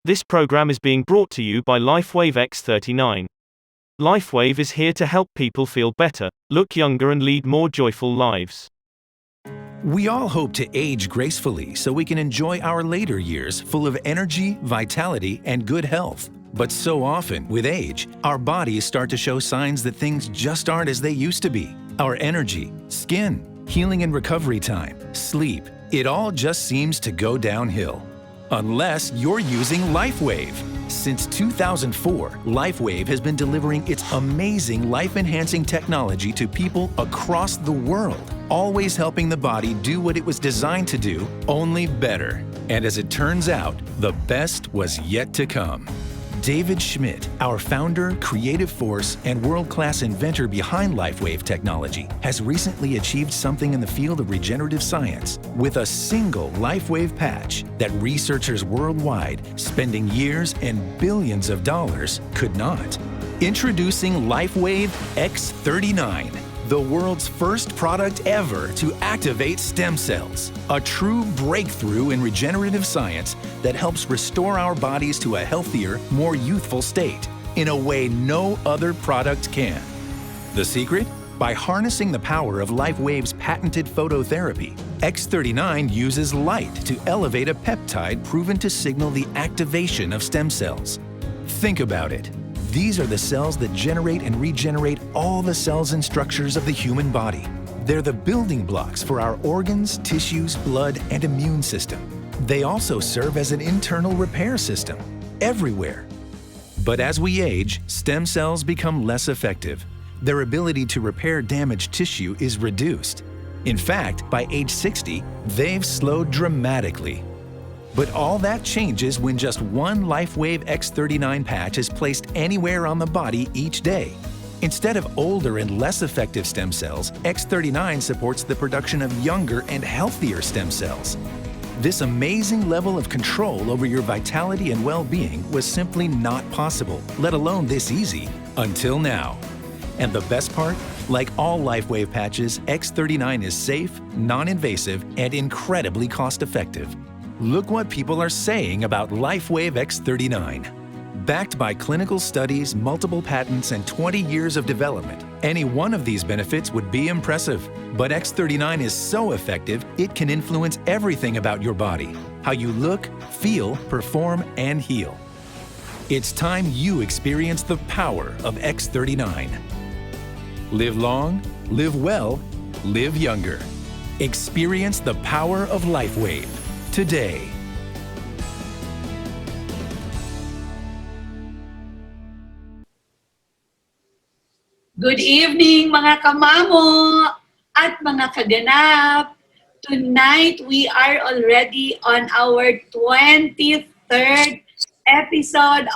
This program is being brought to you by LifeWave X39. LifeWave is here to help people feel better, look younger and lead more joyful lives. We all hope to age gracefully so we can enjoy our later years full of energy, vitality, and good health. But so often, with age, our bodies start to show signs that things just aren't as they used to be. Our energy, skin, healing and recovery time, sleep, it all just seems to go downhill. Unless you're using LifeWave. Since 2004, LifeWave has been delivering its amazing life-enhancing technology to people across the world, always helping the body do what it was designed to do, only better. And as it turns out, the best was yet to come. David Schmidt, our founder, creative force, and world-class inventor behind LifeWave technology, has recently achieved something in the field of regenerative science with a single LifeWave patch that researchers worldwide, spending years and billions of dollars, could not. Introducing LifeWave X39, the world's first product ever to activate stem cells. A true breakthrough in regenerative science that helps restore our bodies to a healthier, more youthful state in a way no other product can. The secret? By harnessing the power of LifeWave's patented phototherapy, X39 uses light to elevate a peptide proven to signal the activation of stem cells. Think about it. These are the cells that generate and regenerate all the cells and structures of the human body. They're the building blocks for our organs, tissues, blood, and immune system. They also serve as an internal repair system, everywhere. But as we age, stem cells become less effective. Their ability to repair damaged tissue is reduced. In fact, by age 60, they've slowed dramatically. But all that changes when just one LifeWave X39 patch is placed anywhere on the body each day. Instead of older and less effective stem cells, X39 supports the production of younger and healthier stem cells. This amazing level of control over your vitality and well-being was simply not possible, let alone this easy, until now. And the best part? Like all LifeWave patches, X39 is safe, non-invasive, and incredibly cost-effective. Look what people are saying about LifeWave X39. Backed by clinical studies, multiple patents, and 20 years of development, any one of these benefits would be impressive. But X39 is so effective, it can influence everything about your body, how you look, feel, perform, and heal. It's time you experience the power of X39. Live long, live well, live younger. Experience the power of LifeWave today. Good evening mga kamamo at mga kaganap. Tonight we are already on our 23rd episode.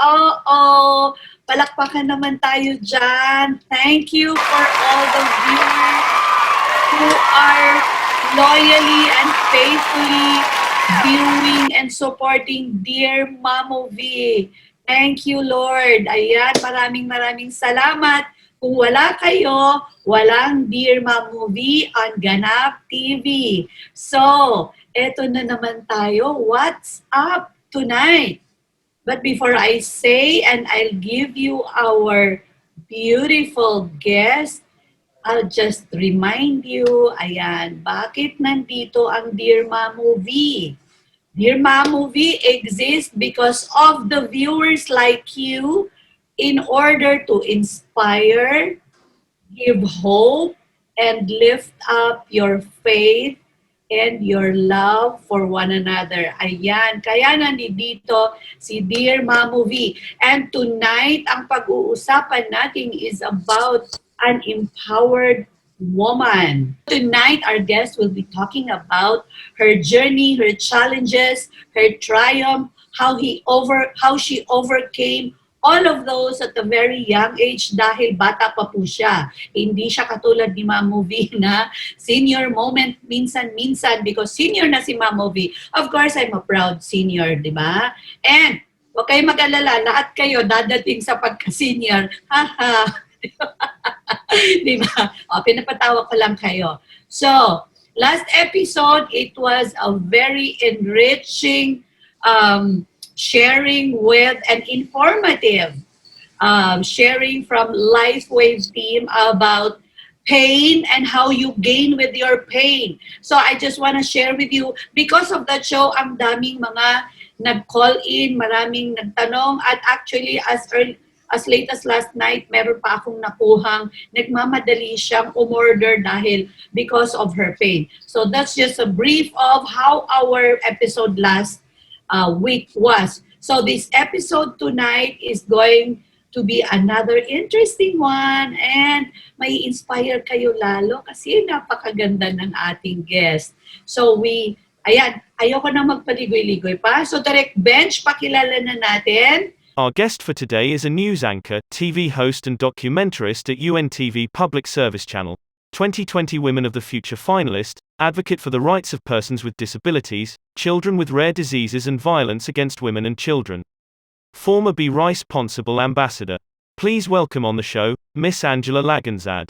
Palakpakan naman tayo dyan. Thank you for all the viewers who are loyally and faithfully viewing and supporting Dear Mamou V. Thank you, Lord. Ayan, maraming salamat. Kung wala kayo, walang Dear Mamou V on Ganap TV. So, eto na naman tayo. What's up tonight? But before I say and I'll give you our beautiful guest, I'll just remind you, ayan, bakit nandito ang Dear Mamou V? Dear Mamou V exists because of the viewers like you in order to inspire, give hope, and lift up your faith and your love for one another. Ayan, kaya nandito si Dear Mamou V. And tonight, ang pag-uusapan natin is about an empowered woman. Tonight, our guest will be talking about her journey, her challenges, her triumph, how she overcame all of those at a very young age dahil bata pa po siya. Hindi siya katulad ni Mamou V na senior moment minsan-minsan because senior na si Mamou V. Of course, I'm a proud senior, di ba? And huwag kayo mag-alala, lahat kayo dadating sa pagka-senior. Haha. Di ba? Pinapatawa ko lang kayo. So, last episode, it was a very enriching sharing with an informative sharing from LifeWave team about pain and how you gain with your pain. So I just want to share with you, because of that show, ang daming mga nag-call in, maraming nagtanong, at actually as late as last night, meron pa akong nakuhang nagmamadali siyang umorder dahil because of her pain. So that's just a brief of how our episode last week was. So this episode tonight is going to be another interesting one, and may inspire kayo lalo kasi napakaganda ng ating guest. So ayoko na magpaligoy-ligoy pa. So Direct Bench, pakilala na natin. Our guest for today is a news anchor, TV host and documentarist at UNTV Public Service Channel, 2020 Women of the Future finalist, advocate for the rights of persons with disabilities, children with rare diseases and violence against women and children. Former Be Responsible ambassador. Please welcome on the show, Miss Angela Lagunzad.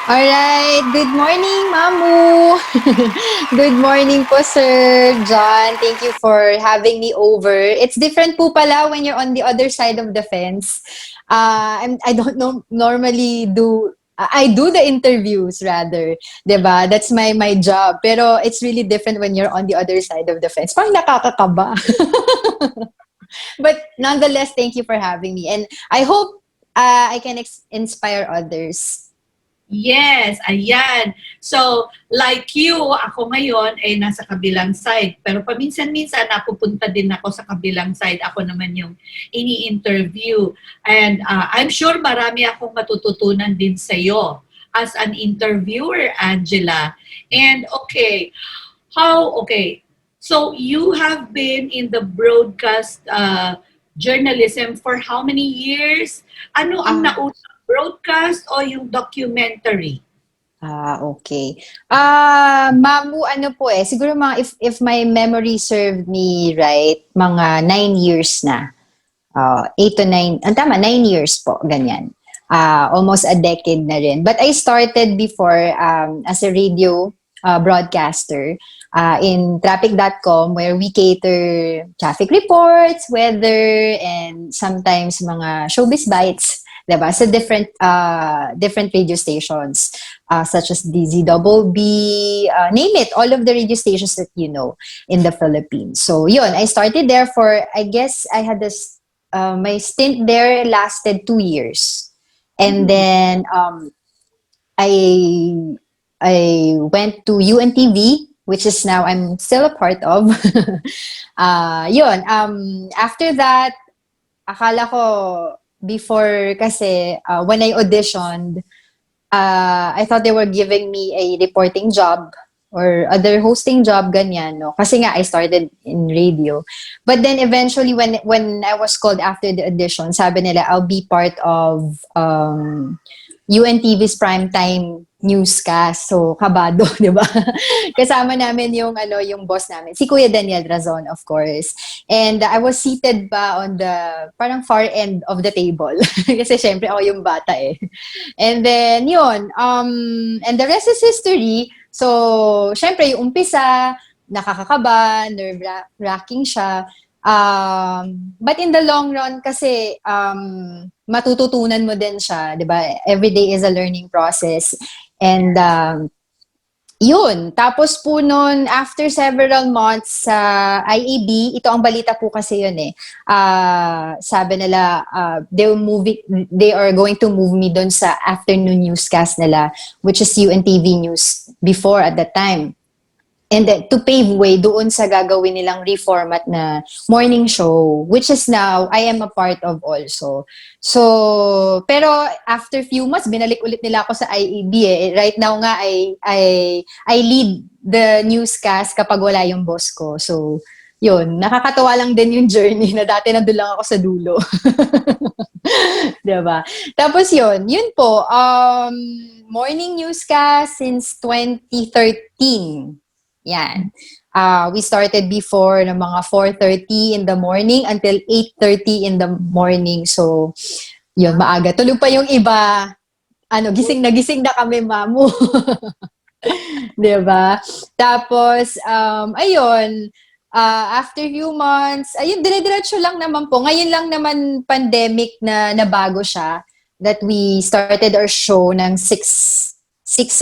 Alright, good morning, Mamou. Good morning po, Sir John. Thank you for having me over. It's different po pala when you're on the other side of the fence. I don't know, normally I do the interviews rather, 'di ba? That's my job. Pero it's really different when you're on the other side of the fence. Parang nakakakaba. But nonetheless, thank you for having me. And I hope I can inspire others. Yes, ayan. So, like you, ako ngayon ay nasa kabilang side. Pero paminsan-minsan, napupunta din ako sa kabilang side. Ako naman yung ini-interview. And I'm sure marami akong matututunan din sa'yo as an interviewer, Angela. And okay, so you have been in the broadcast journalism for how many years? Ano ang nauna? Broadcast o yung documentary? Okay. Mamu, ano po siguro mga, if my memory served me right, mga 9 years na. 8 to 9, tama, 9 years po, ganyan. Almost a decade na rin. But I started before as a radio broadcaster in traffic.com, where we cater traffic reports, weather, and sometimes mga showbiz bites. Diba? So different radio stations, such as DZBB, name it, all of the radio stations that you know in the Philippines. So yun, I started there for, I guess I had this, my stint there lasted 2 years. And then I went to UNTV, which is now I'm still a part of. Yun, after that, akala ko, before kasi when I auditioned, I thought they were giving me a reporting job or other hosting job, ganyan, no? Kasi nga I started in radio. But then eventually when I was called after the audition, sabi nila I'll be part of UNTV's primetime newscast. So, kabado, di ba? Kasama namin yung boss namin, si Kuya Daniel Razon, of course. And I was seated pa on the parang far end of the table. Kasi syempre ako yung bata eh. And then, yun. And the rest is history. So, syempre yung umpisa, nakakakaba, nerve-wracking siya. But in the long run kasi matututunan mo din siya, 'di ba? Every day is a learning process. And yun, tapos po noon after several months sa IAB, ito ang balita po kasi yun eh. Sabi nila they are going to move me doon sa afternoon newscast nila, which is UNTV News before at that time. And then, to pave way doon sa gagawin nilang reformat na morning show, which is now, I am a part of also. So, pero after few months, binalik ulit nila ako sa IAB eh. Right now nga, I lead the newscast kapag wala yung boss ko. So, yun, nakakatawa lang din yung journey na dati nandun lang ako sa dulo. Diba? Tapos yun po, morning newscast since 2013. Yan. We started before ng mga 4:30 in the morning until 8:30 in the morning. So, yun, maaga. Tulog pa yung iba. Gising na kami, Mamu. Diba? Tapos, ayun, after few months, ayun, dire-diretso lang naman po. Ngayon lang naman pandemic na nabago siya, that we started our show ng 6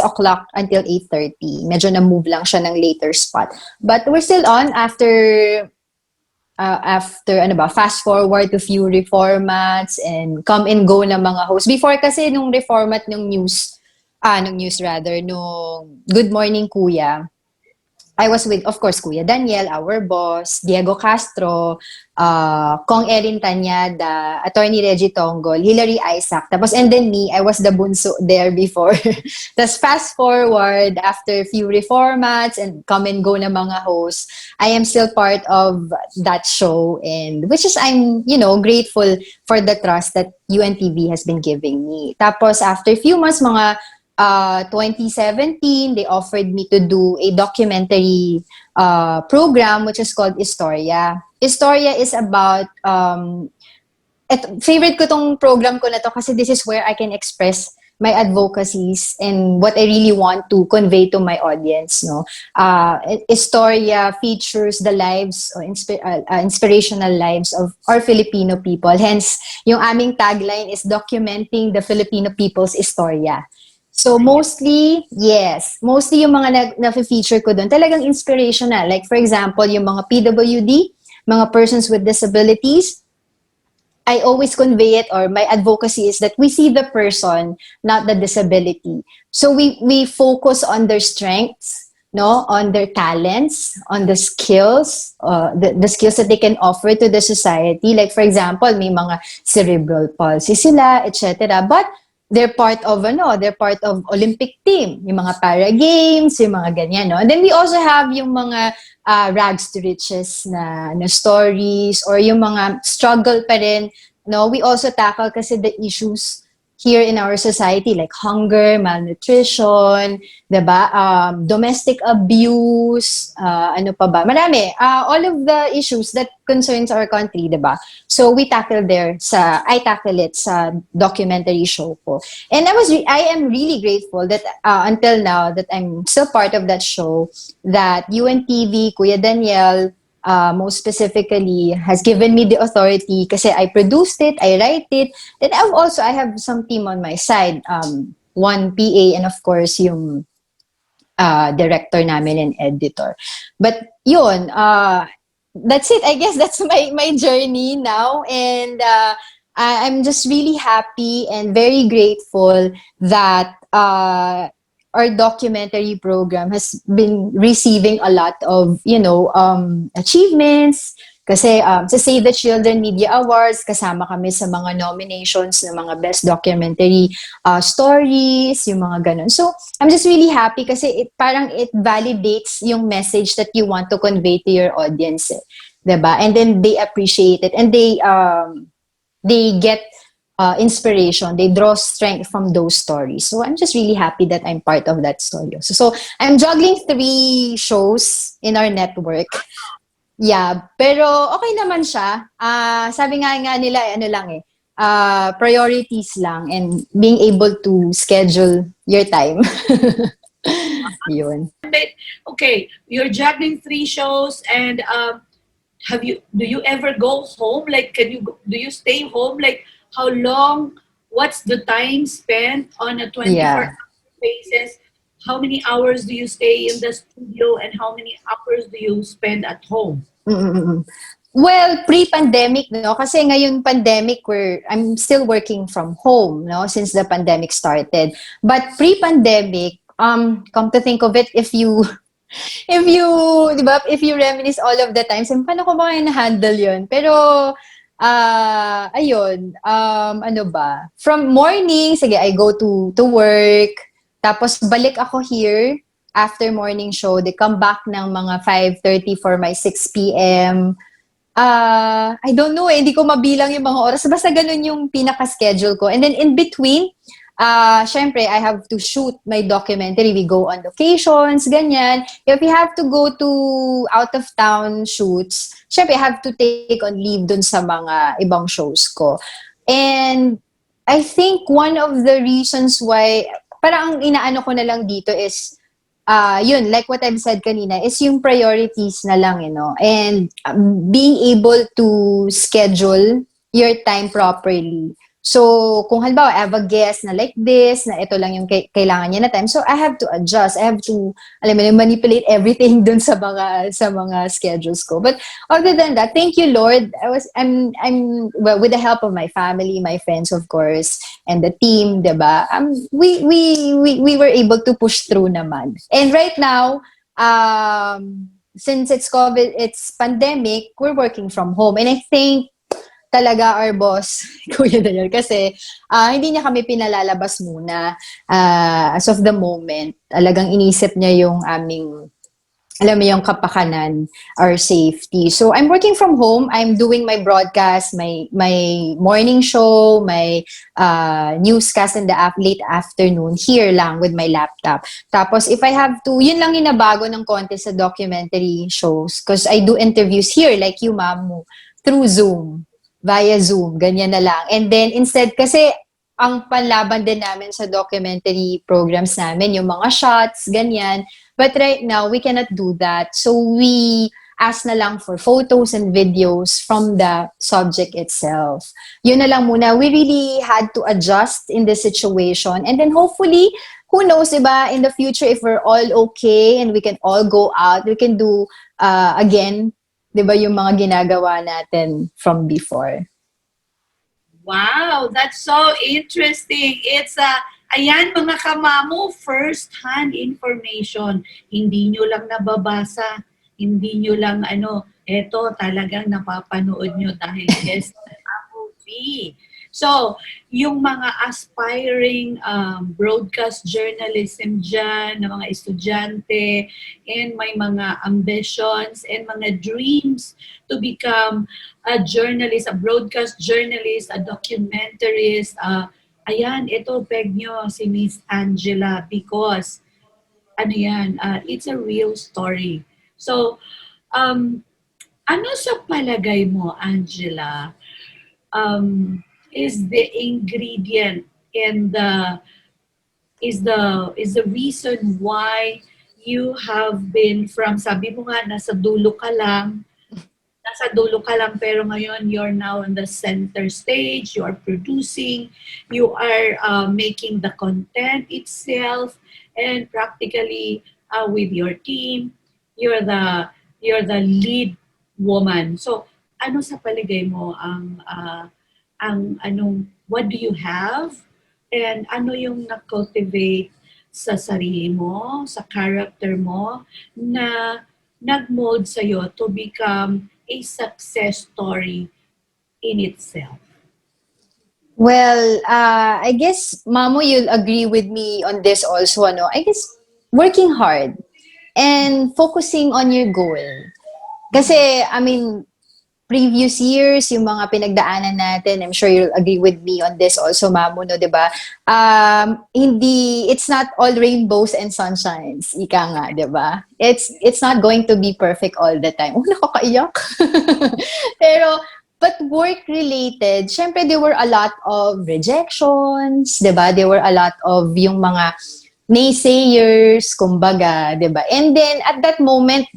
o'clock until 8:30. Medyo na-move lang siya ng later spot. But we're still on after ano ba, fast forward to few reformats and come and go na mga hosts. Before kasi nung reformat nung news rather, nung Good Morning Kuya, I was with, of course, Kuya Daniel, our boss, Diego Castro, Kong Erin Tanyada, Attorney Reggie Tonggol, Hilary Isaac, tapos and then me, I was the bunso there before. Tapos fast forward, after a few reformats and come and go na mga hosts, I am still part of that show, and which is I'm, grateful for the trust that UNTV has been giving me. Tapos after a few months, mga 2017, they offered me to do a documentary program which is called Historia. Historia is about, favorite ko tong program ko na to kasi this is where I can express my advocacies and what I really want to convey to my audience. No, Historia features the lives or inspirational lives of our Filipino people. Hence, yung aming tagline is documenting the Filipino people's Historia. So mostly yung mga na-feature ko doon, talagang inspirational. Like for example, yung mga PWD, mga persons with disabilities, I always convey it, or my advocacy is that we see the person, not the disability. So we focus on their strengths, no, on their talents, on the skills, the skills that they can offer to the society. Like for example, may mga cerebral palsy sila, etc. But they're part of Olympic team, yung mga para games, yung mga ganyan, no? And then we also have yung mga rags to riches na stories, or yung mga struggle pa rin, no? We also tackle kasi the issues here in our society, like hunger, malnutrition, diba? Domestic abuse, ano pa ba? Marami. All of the issues that concerns our country, diba? So I tackle it sa documentary show ko. And I am really grateful that until now that I'm still part of that show, that UNTV, Kuya Daniel, most specifically, has given me the authority kasi I produced it, I write it. Then I have some team on my side, one PA, and of course yung director namin and editor. But yun, that's it. I guess that's my journey now, and I'm just really happy and very grateful that our documentary program has been receiving a lot of, achievements. Kasi sa Save the Children Media Awards, kasama kami sa mga nominations ng mga best documentary stories, yung mga ganun. So, I'm just really happy kasi it validates yung message that you want to convey to your audience. Diba? And then they appreciate it, and they get inspiration. They draw strength from those stories. So I'm just really happy that I'm part of that story. So I'm juggling 3 shows in our network. Yeah, pero okay naman siya. Sabi nga nila, priorities lang and being able to schedule your time. Yun. Okay, you're juggling 3 shows, and do you ever go home? Like, do you stay home? Like, how long? What's the time spent on a 24-hour basis? How many hours do you stay in the studio, and how many hours do you spend at home? Well, pre-pandemic, no? Kasi ngayon pandemic, I'm still working from home, no? Since the pandemic started. But pre-pandemic, come to think of it, if you reminisce all of the times, paano ko ba kaya na-handle yun? Pero, ayun, ano ba? From morning, sige, I go to work, tapos balik ako here after morning show. They come back ng mga 5:30 for my 6 p.m. I don't know, hindi ko mabilang yung mga oras. Basta ganun yung pinaka-schedule ko. And then in between, syempre, I have to shoot my documentary. We go on locations, ganyan. If we have to go to out-of-town shoots, syempre, I have to take on leave dun sa mga ibang shows ko. And I think one of the reasons why, parang ang inaano ko na lang dito is, yun, like what I've said kanina, is yung priorities na lang, and being able to schedule your time properly. So, kung halimbawa, I have a guest na like this, na ito lang yung kailangan niya na time, so I have to adjust. I have to, alam mo, manipulate everything dun sa mga schedules ko. But other than that, thank you, Lord. I'm well, with the help of my family, my friends, of course, and the team, diba? We were able to push through naman. And right now, since it's COVID, it's pandemic, we're working from home. And I think talaga our boss, Kuya Daniel, kasi hindi niya kami pinalalabas muna as of the moment. Talagang inisip niya yung aming, alam mo, yung kapakanan, our safety. So I'm working from home. I'm doing my broadcast, my morning show, my newscast in the late afternoon here lang with my laptop. Tapos if I have to, yun lang inabago ng konti sa documentary shows because I do interviews here like you, Mamou, through Zoom, via Zoom, ganyan na lang. And then instead, kasi ang panlaban din namin sa documentary programs namin, yung mga shots, ganyan. But right now, we cannot do that. So we ask na lang for photos and videos from the subject itself. Yun na lang muna. We really had to adjust in the situation. And then hopefully, who knows, diba, in the future, if we're all okay and we can all go out, we can do again, diba, yung mga ginagawa natin from before. Wow, that's so interesting. It's ayan mga kamamo, first-hand information. Hindi nyo lang nababasa, hindi nyo lang eto talagang napapanood nyo dahil yes, movie. So, yung mga aspiring broadcast journalism dyan, na mga estudyante, and may mga ambitions and mga dreams to become a journalist, a broadcast journalist, a documentarist, ayan, ito, peg nyo si Miss Angela because, it's a real story. So, ano sa palagay mo, Angela, is the ingredient and is the reason why you have been from, sabi mo nga, nasa dulo ka lang pero ngayon you're now on the center stage, you are producing, you are making the content itself, and practically with your team, you're the lead woman. So, ano sa palagay mo what do you have and ano yung na-cultivate sa sarili mo, sa character mo na nag-mold sa'yo to become a success story in itself? Well, I guess, Mamo, you'll agree with me on this also, I guess, working hard and focusing on your goal. Kasi, previous years, yung mga pinagdaanan natin, I'm sure you'll agree with me on this also, Mamo, no, diba? It's not all rainbows and sunshines, ika nga, diba? It's not going to be perfect all the time. Oh, nakakaiyak. But work-related, syempre there were a lot of rejections, diba? There were a lot of yung mga naysayers, kumbaga, diba? And then, at that moment,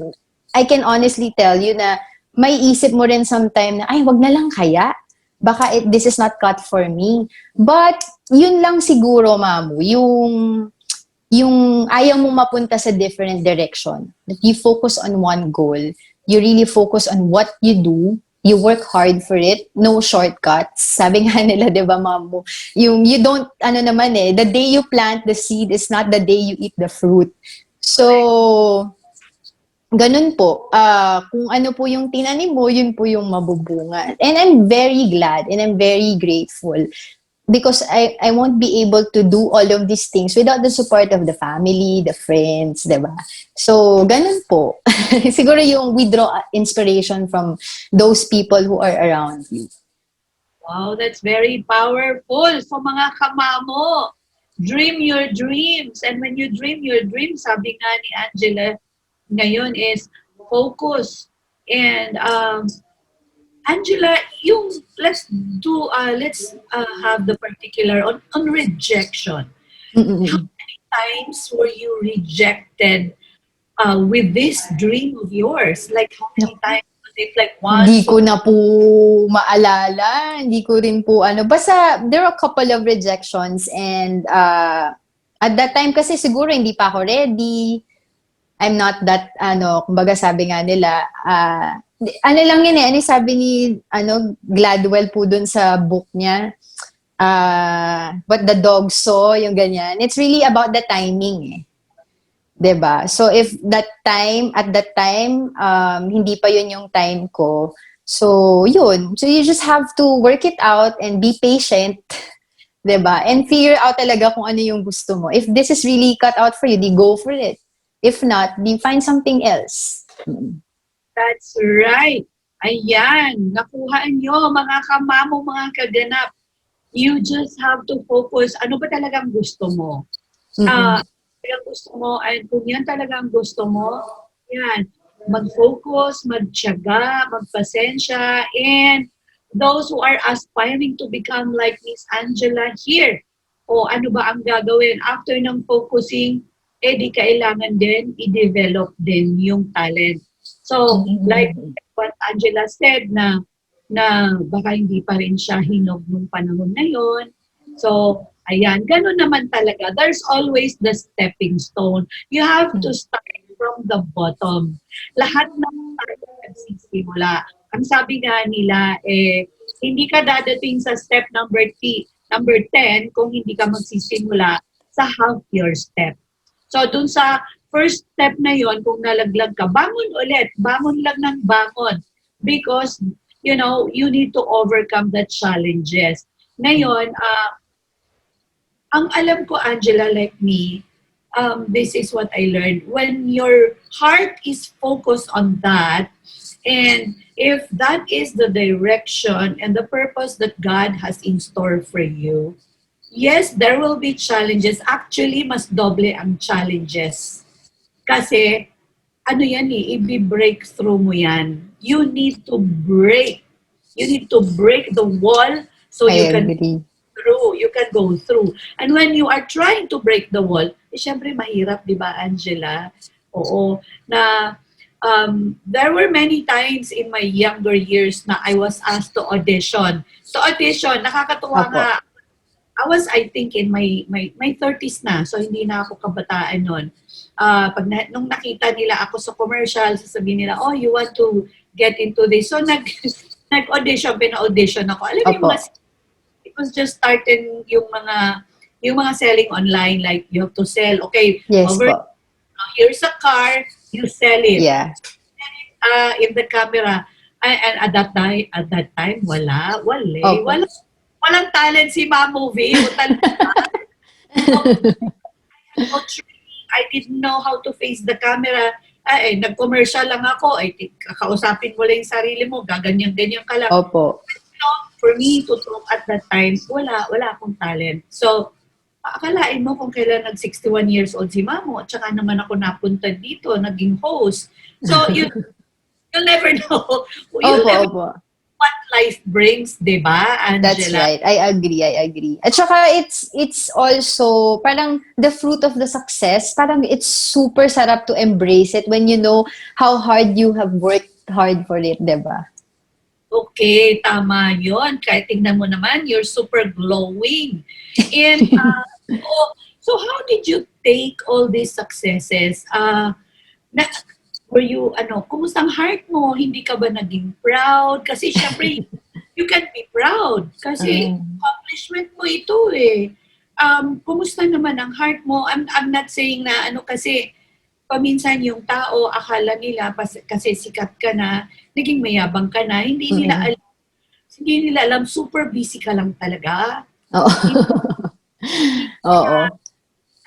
I can honestly tell you na may isip mo rin sometime na, ay, wag na lang kaya. Baka this is not cut for me. But, yun lang siguro, Mamu, yung ayaw mo mapunta sa different direction. That you focus on one goal. You really focus on what you do. You work hard for it. No shortcuts. Sabi nga nila, di ba, Mamu? You don't, the day you plant the seed is not the day you eat the fruit. So, ganun po. Kung ano po yung tinanim mo, yun po yung mabubunga. And I'm very glad and I'm very grateful because I won't be able to do all of these things without the support of the family, the friends, diba? So, ganun po. Siguro yung we draw inspiration from those people who are around you. Wow, that's very powerful. So mga kamamo, dream your dreams. And when you dream your dreams, sabi nga ni Angela, ngayon is focus. And Angela, let's have the particular on rejection. Mm-mm. How many times were you rejected with this dream of yours? Like how many times? Was it like Hindi once? ko na po maalala. Hindi ko rin po ano. Basta there were a couple of rejections and at that time kasi siguro hindi pa ako ready. I'm not that, kumbaga sabi nga nila, ano lang yun eh, ano yung sabi ni, Gladwell po dun sa book niya, what the dog saw, yung ganyan. It's really about the timing eh. 'Di ba? So if at that time, hindi pa yun yung time ko, so yun. So you just have to work it out and be patient, 'di ba? And figure out talaga kung ano yung gusto mo. If this is really cut out for you, di go for it. If not, di find something else. That's right. Ayan, nakuha nyo mga kamamo, mga kaganap. You just have to focus. Ano ba talagang gusto mo? Talagang gusto mo, and kung yan talagang gusto mo, yan, mag-focus, magtiyaga, magpasensya, and those who are aspiring to become like Miss Angela here, o ano ba ang gagawin? After ng focusing, di kailangan din i-develop din yung talent. So, like what Angela said na baka hindi pa rin siya hinog nung panahon na yon. So, ayan, ganun naman talaga. There's always the stepping stone. You have to start from the bottom. Lahat ng tayo nagsisimula. Ang sabi nga nila, hindi ka dadating sa step number 10 kung hindi ka magsisimula sa half your step. So, dun sa first step na yon, kung nalaglag ka, bangon ulit. Bangon lang ng bangon. Because, you need to overcome the challenges. Ngayon, ang alam ko, Angela, like me, this is what I learned. When your heart is focused on that, and if that is the direction and the purpose that God has in store for you, yes, there will be challenges. Actually, mas doble ang challenges. Kasi, ano yan i-break through mo yan. You need to break. You need to break the wall so you can go through. And when you are trying to break the wall, syempre mahirap, di ba, Angela? Oo. Na there were many times in my younger years na I was asked to audition. So audition, nakakatuwa nga. I think in my 30s na, so hindi na ako kabataan nun. Nung nakita nila ako sa commercial, sasabihin nila, oh, you want to get into this. So nag-audition, pina-audition ako. Alam mo yung it was just starting yung mga selling online, like you have to sell, okay, yes, here's a car, you sell it. Yeah. In the camera. And at that time, walang talent si Mamou. I didn't know how to face the camera. Nag-commercial lang ako. Kakausapin mo lang yung sarili mo. Gaganyan-ganyan ka lang. Opo. For me to talk at that time, wala akong talent. So, akalain mo kung kailan nag-61 years old si Mamou, at saka naman ako napunta dito, naging host. So, you'll never know. Never know what life brings, di ba, Angela? That's right. I agree. At saka it's also parang the fruit of the success. Parang it's super sarap to embrace it when you know how hard you have worked hard for it, di ba? Okay, tama yun. Kahit tingnan mo naman, you're super glowing. And so how did you take all these successes? Were you, kumusta ang heart mo? Hindi ka ba naging proud? Kasi syempre, you can be proud. Kasi accomplishment mo ito eh. Kumusta naman ang heart mo? I'm not saying na kasi paminsan yung tao, akala nila kasi sikat ka na, naging mayabang ka na, hindi nila alam, super busy ka lang talaga. Oo.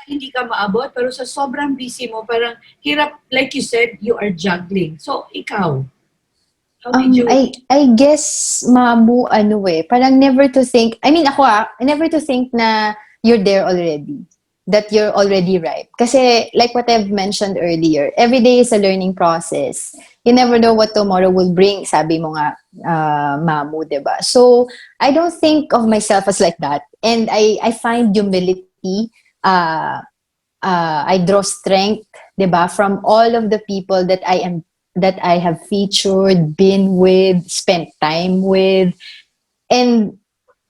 Hindi ka maabot, pero sa sobrang busy mo, parang hirap, like you said, you are juggling. So, ikaw, how did you... I guess, Mamou, parang never to think na you're there already. That you're already ripe. Kasi, like what I've mentioned earlier, every day is a learning process. You never know what tomorrow will bring, sabi mo nga, Mamou, diba? So, I don't think of myself as like that. And I find humility I draw strength, 'di ba, from all of the people that I have featured, been with, spent time with. And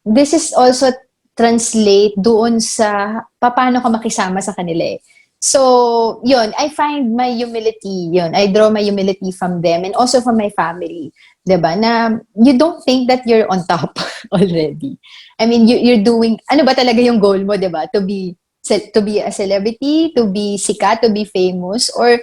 this is also translate doon sa paano ka makisama sa kanila eh. So, yun, I find my humility, yun, I draw my humility from them and also from my family, 'di ba? Na you don't think that you're on top already. I mean, you're doing, ano ba talaga yung goal mo, 'di ba? To be a celebrity, to be sikat, to be famous, or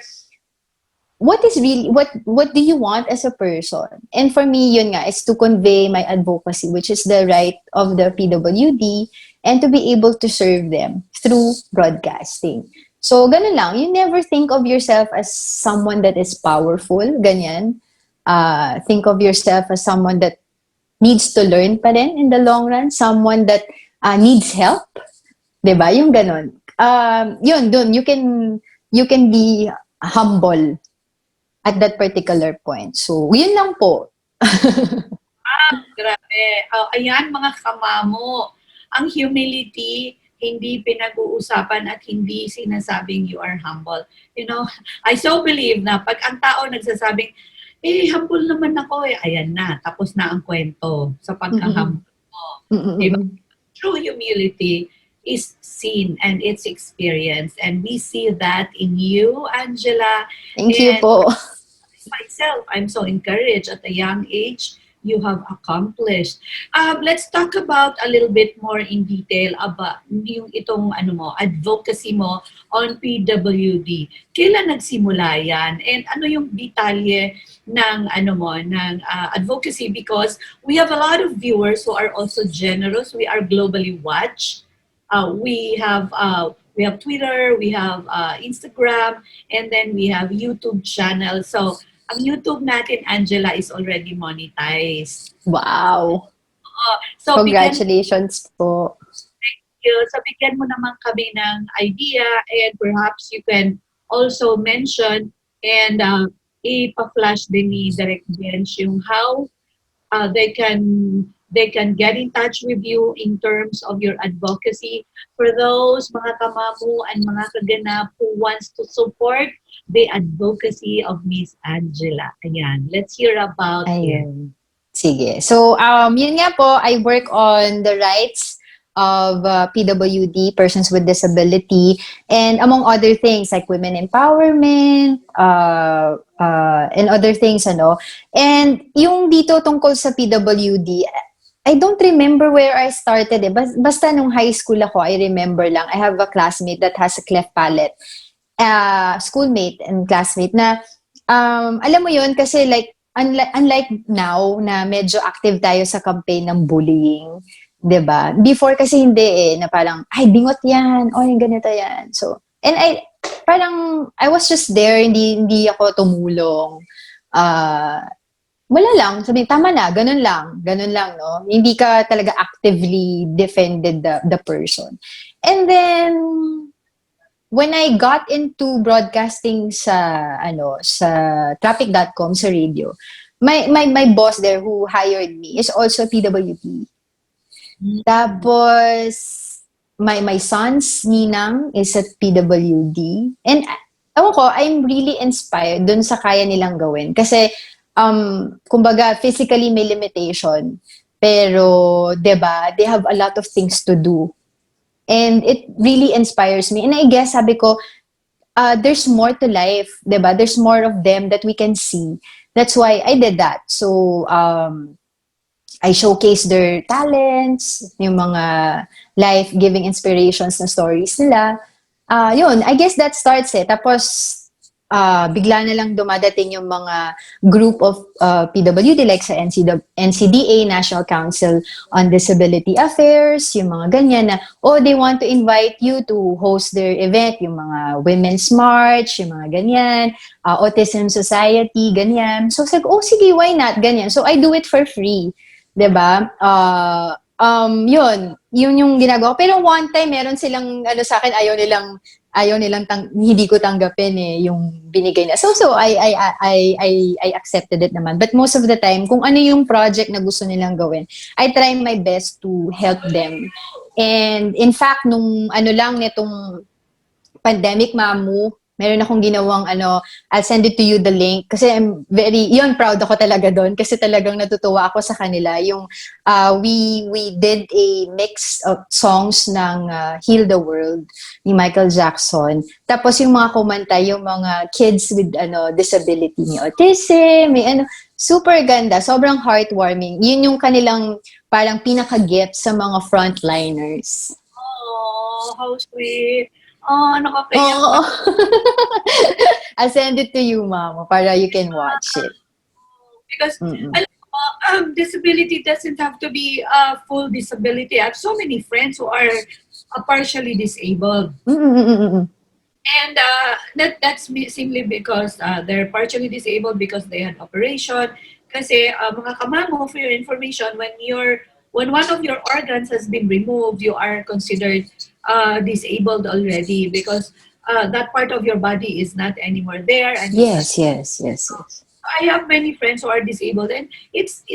what is really what do you want as a person? And for me, yun nga, is to convey my advocacy, which is the right of the PWD, and to be able to serve them through broadcasting. So, ganun lang. You never think of yourself as someone that is powerful, ganyan. Think of yourself as someone that needs to learn pa rin in the long run, someone that needs help, 'di ba? Yung ganun. Yun, dun, you can be humble at that particular point. So, yun lang po. Grabe. Ayan mga kamamo, ang humility hindi pinag-uusapan at hindi sinasabing you are humble. You know, I so believe na pag ang tao nagsasabing, humble naman ako eh, ayan na, tapos na ang kwento sa pagka-humble mo. Diba? True humility is seen and it's experienced. And we see that in you, Angela. Thank you po. Myself, I'm so encouraged at a young age you have accomplished. Let's talk about a little bit more in detail about yung itong advocacy mo on PWD. Kailan nagsimula yan? And ano yung detalye ng advocacy, because we have a lot of viewers who are also generous. We are globally watched. We have Twitter, we have Instagram, and then we have YouTube channel. So ang YouTube natin, Angela, is already monetized. Wow. So congratulations po. Thank you. So bigyan mo naman kami ng idea, and perhaps you can also mention and ipa-flash din ni Direct Jens yung how they can get in touch with you in terms of your advocacy for those mga kamamu and mga kaganap who wants to support the advocacy of Miss Angela. Ayan, let's hear about it. Sige. So, yun nga po, I work on the rights of PWD, persons with disability, and among other things like women empowerment, and other things, And yung dito tungkol sa PWD, I don't remember where I started eh. Basta nung high school ako, I remember lang, I have a classmate that has a cleft palate. Schoolmate and classmate na, alam mo yun, kasi like, unlike now, na medyo active tayo sa campaign ng bullying, 'di ba? Before kasi hindi na parang, ay, bingot yan, ay, ganito yan. So, and I was just there, hindi ako tumulong. Wala lang, sabi, tama na, ganun lang, no? Hindi ka talaga actively defended the person. And then, when I got into broadcasting sa traffic.com, sa radio, my boss there who hired me is also PWD. Tapos my son's ninang is at PWD. And ewan ko, I'm really inspired dun sa kaya nilang gawin. Kasi, kumbaga, physically may limitation. Pero, 'di ba, they have a lot of things to do. And it really inspires me. And I guess, sabi ko, there's more to life, diba? There's more of them that we can see. That's why I did that. So, I showcase their talents, yung mga life-giving inspirations na stories nila. Yun, I guess that starts it. Tapos, bigla na lang dumadating yung mga group of PWD like sa NCDA, National Council on Disability Affairs, yung mga ganyan na, they want to invite you to host their event, yung mga Women's March, yung mga ganyan, Autism Society, ganyan. So, sabi ko, sige, why not? Ganyan. So, I do it for free. 'Di ba? Yun yung ginagawa. Pero one time, meron silang, sa akin, ayaw nilang hindi ko tanggapin yung binigay na. So I accepted it naman. But most of the time, kung ano yung project na gusto nilang gawin, I try my best to help them. And in fact, nung nitong pandemic, Mamou, meron akong ginawang I'll send it to you the link kasi yun, proud ako talaga doon kasi talagang natutuwa ako sa kanila. Yung we did a mix of songs ng Heal the World ni Michael Jackson. Tapos yung mga kumanta, yung mga kids with disability, ni autism, may super ganda, sobrang heartwarming. Yun yung kanilang parang pinaka-gift sa mga frontliners. Oh, how sweet. Oh, nakakaiyak. Oo. I'll send it to you, Mama, para you can watch it. Because Mm-mm. alam mo, disability doesn't have to be a full disability. I have so many friends who are partially disabled. Mm-mm-mm-mm. And that's simply because they're partially disabled because they had operation. Kasi mga kamamo, for your information, when one of your organs has been removed, you are considered disabled already because that part of your body is not anymore there. And Yes. I have many friends who are disabled, and it's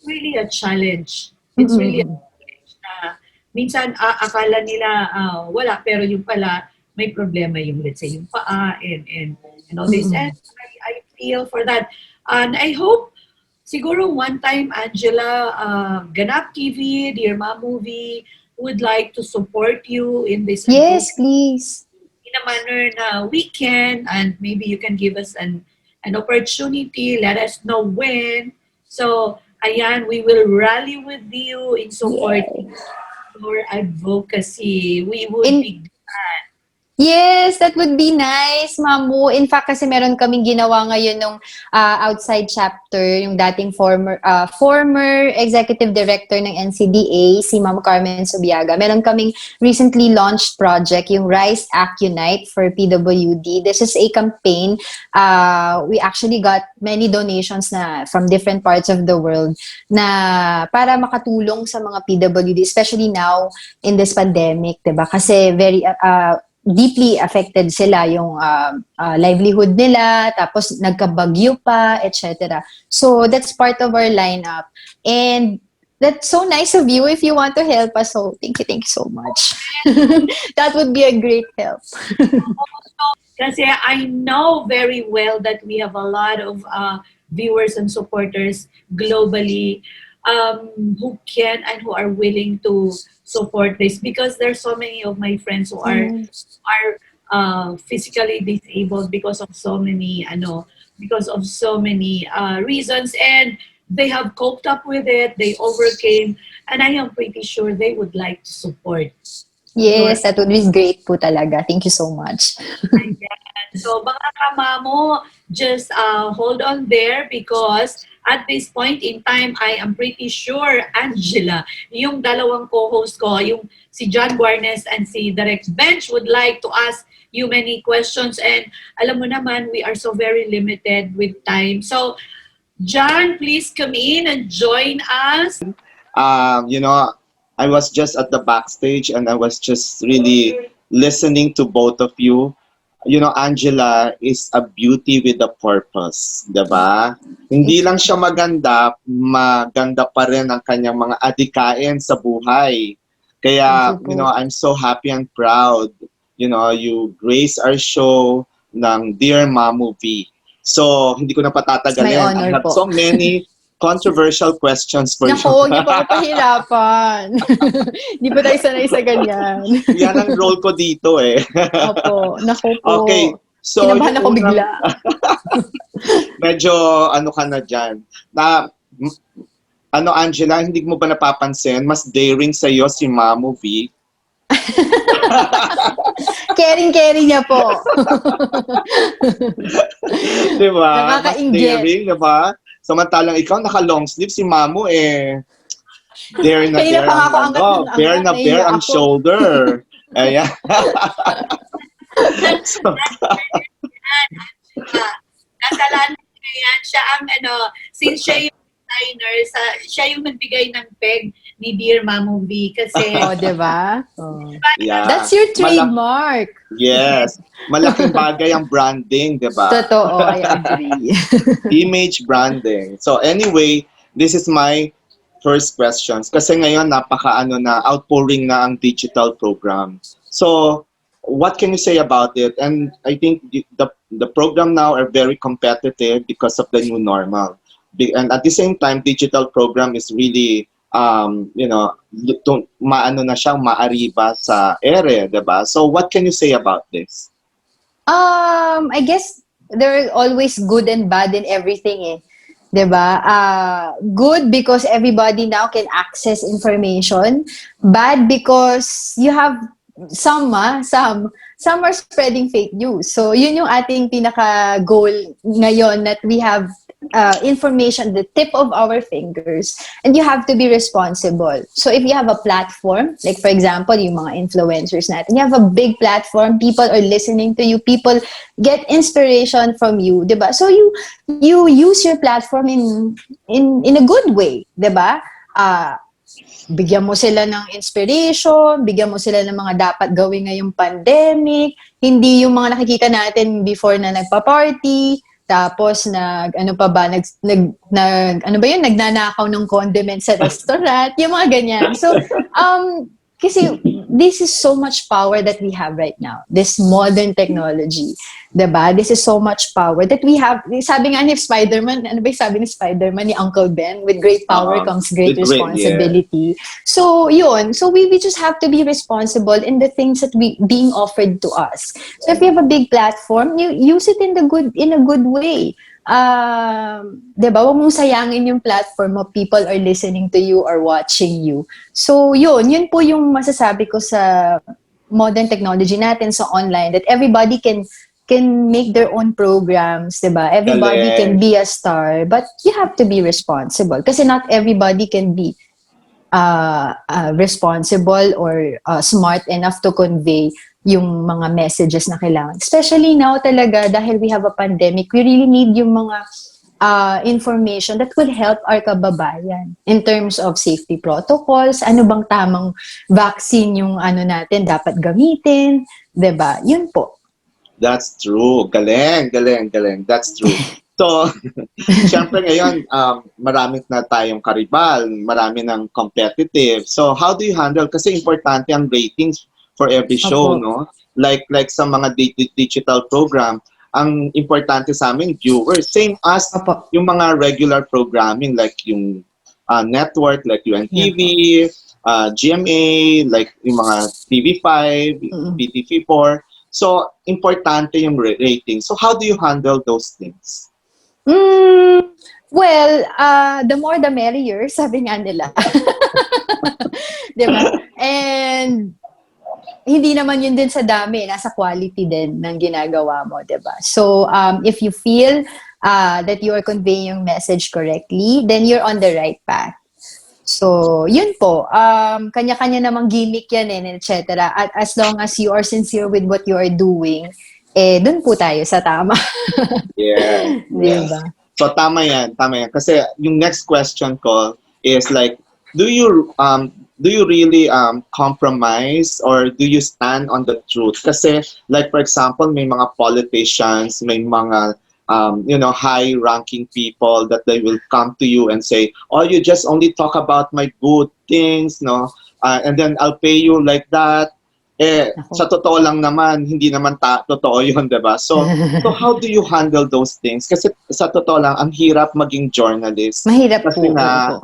really a challenge. It's really a challenge na minsan akala nila wala, pero yung pala may problema yung, let's say, yung paa and all this. And I feel for that. And I hope siguro one time, Angela, Ganap TV, Dear Mamou would like to support you in this Yes, please. in a manner na we can, and maybe you can give us an opportunity, let us know when. So, ayan, we will rally with you in support your advocacy. We would be glad. Yes, that would be nice, Mamou. In fact, kasi meron kaming ginawa ngayon nung outside chapter, yung dating former executive director ng NCDA, si Ma'am Carmen Subiaga. Meron kaming recently launched project, yung Rise Act Unite for PWD. This is a campaign. We actually got many donations na from different parts of the world na para makatulong sa mga PWD, especially now in this pandemic, 'di ba? Kasi very deeply affected sila yung livelihood nila, tapos nagkabagyo pa, etc. So that's part of our lineup. And that's so nice of you if you want to help us. So thank you so much. That would be a great help. Kasi I know very well that we have a lot of viewers and supporters globally who can and who are willing to support this, because there's so many of my friends who are physically disabled because of so many reasons, and they have coped up with it, they overcame, and I am pretty sure they would like to support. Yes, that would be great po talaga. Thank you so much. So mga kamamo, just hold on there, because at this point in time, I am pretty sure, Angela, yung dalawang co-host ko, yung si John Guarnes and si Direct Bench, would like to ask you many questions. And alam mo naman, we are so very limited with time. So, John, please come in and join us. I was just at the backstage and I was just really listening to both of you. Angela is a beauty with a purpose, diba? Hindi lang siya maganda, maganda pa rin ang kanyang mga adikain sa buhay. Kaya, I'm so happy and proud. You grace our show ng Dear Mamou. So, hindi ko na patatagalin. I have so many controversial questions for you. Naku, huwag niyo pa ako pahirapan. Hindi pa tayo sanay sa ganyan. Yan ang role ko dito eh. Opo, naku po. Okay, so kinabahan ako bigla. Medyo ka na dyan. Angela, hindi mo ba napapansin? Mas daring sa'yo si Mamou. Caring niya po. Diba? Mas Nakaka-inggit. daring, diba? Samantalang ikaw naka-long sleeve, si Mamou bare na Kanina bare pa ako bare na bare ang shoulder. Ayan. Kasalanan niya yan. Siya ang since siya yung designer, siya yung nagbigay ng peg ni Dear Mamou kasi diba? Yeah. That's your trademark. Yes. Malaking bagay ang branding, diba? Totoo, I agree. Image branding. So anyway, this is my first questions. Kasi ngayon, outpouring na ang digital program. So, what can you say about it? And I think the program now are very competitive because of the new normal. And at the same time, digital program is really, you know, maano na siyang maariba sa ere, diba? So what can you say about this? I guess there are always good and bad in everything eh. 'Di ba? Good because everybody now can access information. Bad because you have some are spreading fake news. So yun yung ating pinaka goal ngayon, that we have information at the tip of our fingers, and you have to be responsible. So if you have a platform, like for example, yung mga influencers natin, you have a big platform, people are listening to you, people get inspiration from you, 'di ba? So you use your platform in a good way, 'di ba? Bigyan mo sila ng inspiration, bigyan mo sila ng mga dapat gawin ngayong pandemic, hindi yung mga nakikita natin before na nagpa-party, tapos ano pa ba, ano ba yun, nagnanakaw ng condiments sa restaurant, yung mga ganyan. So, kasi this is so much power that we have right now, this modern technology, diba? This is so much power that we have. Sabi nga ni Spider-Man, ano ba yung sabi ni Spider-Man, ni Uncle Ben, with great power comes great responsibility. Yeah. So yun, so we just have to be responsible in the things that being offered to us. So if you have a big platform, you use it in a good way. Diba, wag mong sayangin yung platform mo, people are listening to you or watching you. So yun po yung masasabi ko sa modern technology natin sa online, that everybody can make their own programs, diba? Everybody can be a star, but you have to be responsible kasi not everybody can be responsible or smart enough to convey yung mga messages na kailangan. Especially now talaga, dahil we have a pandemic, we really need yung mga information that will help our kababayan in terms of safety protocols, ano bang tamang vaccine yung natin dapat gamitin, diba? Yun po. That's true. Galing. That's true. So, syempre ngayon, marami na tayong karibal, marami ng competitive. So, how do you handle? Kasi importante ang ratings for every show, no? Like sa mga digital program, ang importante sa amin, viewers. Same as yung mga regular programming, like yung network, like UNTV, GMA, like yung mga TV5, PTV4. So, importante yung rating. So, how do you handle those things? Well, the more the merrier, sabi nga nila. Diba? And hindi naman yun din sa dami, nasa quality din ng ginagawa mo, diba? So, if you feel that you are conveying yung message correctly, then you're on the right path. So, yun po. Kanya-kanya namang gimmick yan etc. At as long as you are sincere with what you are doing, dun po tayo sa tama. Yeah. Diba? So, tama yan. Kasi yung next question ko is like, do you really compromise or do you stand on the truth? Kasi, like for example, may mga politicians, may mga high-ranking people that they will come to you and say, "Oh, you just only talk about my good things, no? And then I'll pay you like that." Sa totoo lang naman, hindi naman totoo yun, diba? So how do you handle those things? Kasi sa totoo lang, ang hirap maging journalist. Mahirap kasi po. na,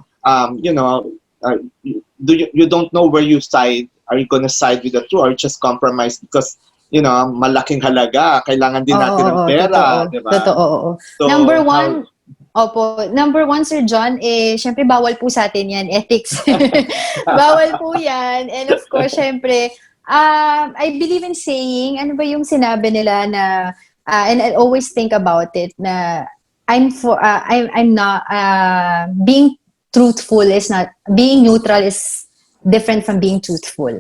you don't know where you side. Are you gonna side with the truth or just compromise because malaking halaga, kailangan din natin ng pera, totoo, diba? Totoo. So, number one, Sir John, syempre bawal po sa atin yan, ethics. Bawal po yan. And of course, syempre, I believe in saying, ano ba yung sinabi nila na, and I always think about it, na I'm not, being truthful is not, being neutral is different from being truthful.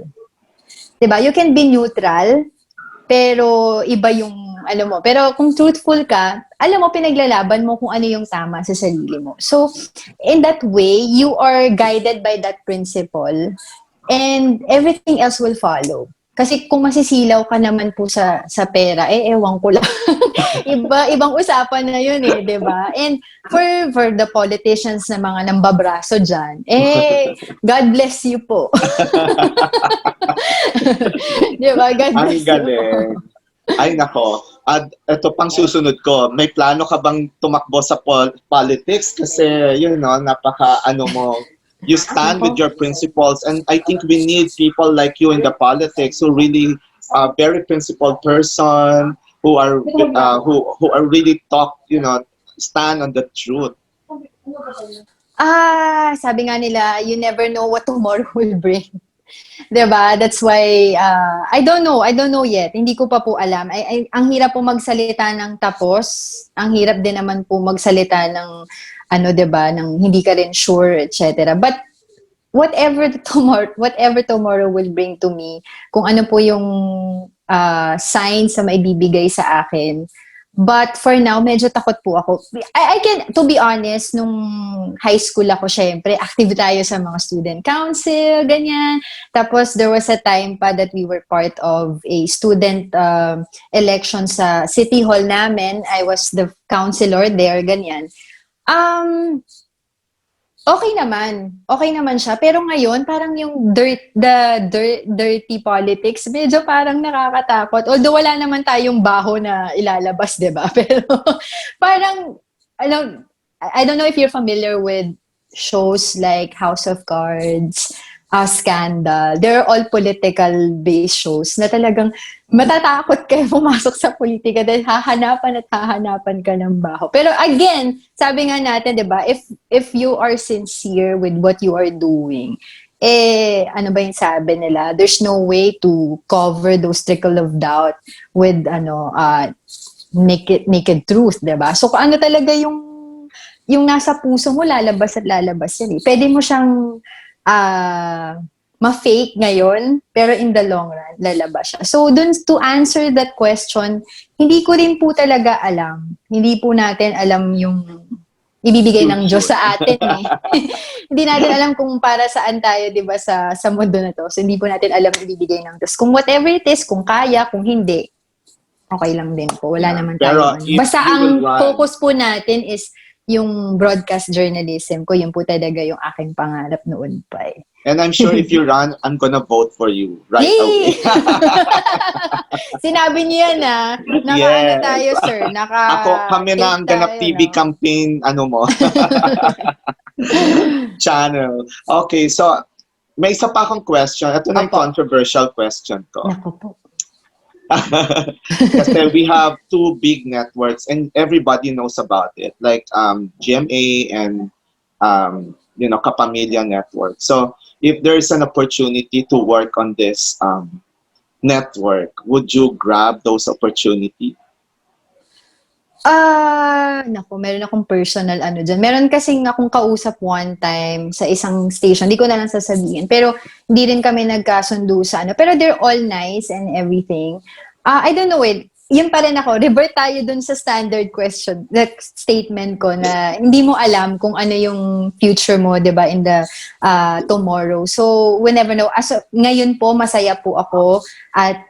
Diba? You can be neutral, pero iba yung, alam mo, pero kung truthful ka, alam mo, pinaglalaban mo kung ano yung tama sa sarili mo. So, in that way, you are guided by that principle and everything else will follow. Kasi kung masisilaw ka naman po sa pera, ewan ko lang. Ibang usapan na yun eh, di ba? And for the politicians na mga nambabraso dyan, God bless you po. Di ba? God Ang bless you po. galing. Ay nako. At ito pang susunod ko, may plano ka bang tumakbo sa politics? Kasi, napaka mo, you stand with your principles, and I think we need people like you in the politics who really very principled person, who are really stand on the truth. Sabi nga nila, you never know what tomorrow will bring. 'Di ba? That's why I don't know yet. Hindi ko pa po alam. Ang hirap po magsalita ng tapos. Ang hirap din naman po magsalita ng 'di ba, ng hindi ka rin sure, etc. But whatever tomorrow will bring to me, kung ano po yung signs na maibibigay sa akin. But for now, medyo takot po ako. I can, to be honest, nung high school ako, syempre, active tayo sa mga student council, ganyan. Tapos, there was a time pa that we were part of a student election sa city hall namin. I was the councilor there, ganyan. Okay naman siya. Pero ngayon, parang yung dirty politics, medyo parang nakakatakot. Although wala naman tayong baho na ilalabas, di ba? Pero parang, I don't know if you're familiar with shows like House of Cards, Scandal. They're all political-based shows na talagang matatakot kayo pumasok sa politika dahil hahanapan ka ng baho. Pero again, sabi nga natin, di ba, if you are sincere with what you are doing, ano ba yung sabi nila? There's no way to cover those trickle of doubt with, naked truth, di ba? So, kung ano talaga yung nasa puso mo, lalabas at lalabas yan eh. Pwede mo siyang ma-fake ngayon, pero in the long run, lalabas siya. So, dun, to answer that question, hindi ko rin po talaga alam. Hindi po natin alam yung ibibigay ng Diyos sa atin eh. Hindi natin alam kung para saan tayo, di ba, sa mundo na to. So, hindi po natin alam ibibigay ng Diyos. Kung whatever it is, kung kaya, kung hindi, okay lang din po. Wala naman tayo. Basta ang focus po natin is yung broadcast journalism ko, yun po talaga yung aking pangarap noon pa eh. And I'm sure if you run, I'm gonna vote for you right away. Sinabi niyo yan Naka-ano tayo, sir. Kami na ang Ganap TV campaign, channel. Okay, so may isa pa akong question. Ito na yung controversial question ko. Naku po. Kasi we have two big networks and everybody knows about it, like GMA and Kapamilya Network. So if there's an opportunity to work on this network, would you grab those opportunity? Naku, meron akong personal dyan. Meron kasing akong kausap one time sa isang station. Hindi ko na lang sasabihin. Pero hindi rin kami nagkasundo sa Pero they're all nice and everything. I don't know it. Yun pa rin ako. Revert tayo dun sa standard question, the statement ko na hindi mo alam kung ano yung future mo, di ba, in the tomorrow. So, we never know. Ngayon po, masaya po ako at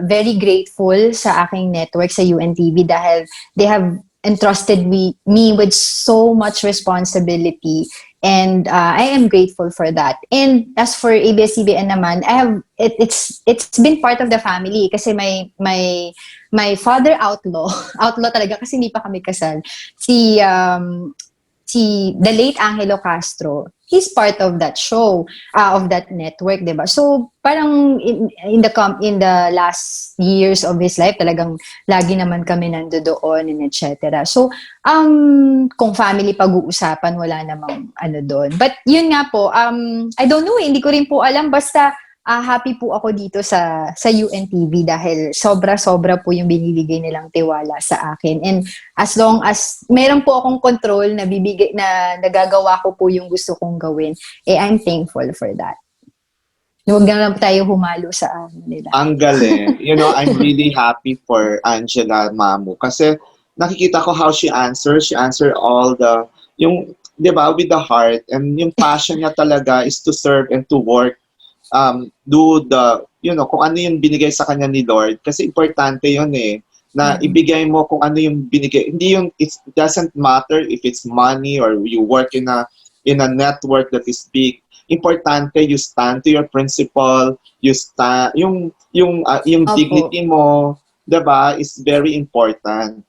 very grateful sa aking network sa UNTV dahil they have entrusted me with so much responsibility. And I am grateful for that. And as for ABS-CBN naman, it's been part of the family kasi my father outlaw talaga kasi hindi pa kami kasal. The late Angelo Castro, he's part of that show, of that network, diba? So, parang in the last years of his life, talagang lagi naman kami nandoon and etc. So, kung family pag-uusapan, wala namang doon. But yun nga po, I don't know, hindi ko rin po alam, basta happy po ako dito sa UNTV dahil sobra-sobra po yung binibigay nilang tiwala sa akin. And as long as meron po akong control na nagagawa ko po yung gusto kong gawin, I'm thankful for that. Huwag na lang tayo humalo sa nila. Ang galing. I'm really happy for Angela Mamou kasi nakikita ko how she answers. She answered all di ba, with the heart. And yung passion niya talaga is to serve and to work, do the kung ano yung binigay sa kanya ni Lord. Kasi importante yun eh, na ibigay mo kung ano yung binigay. Hindi yung, it doesn't matter if it's money or you work in a network that is big. Importante, you stand to your principle, you stand, yung Opo. dignity mo, 'di ba, is very important.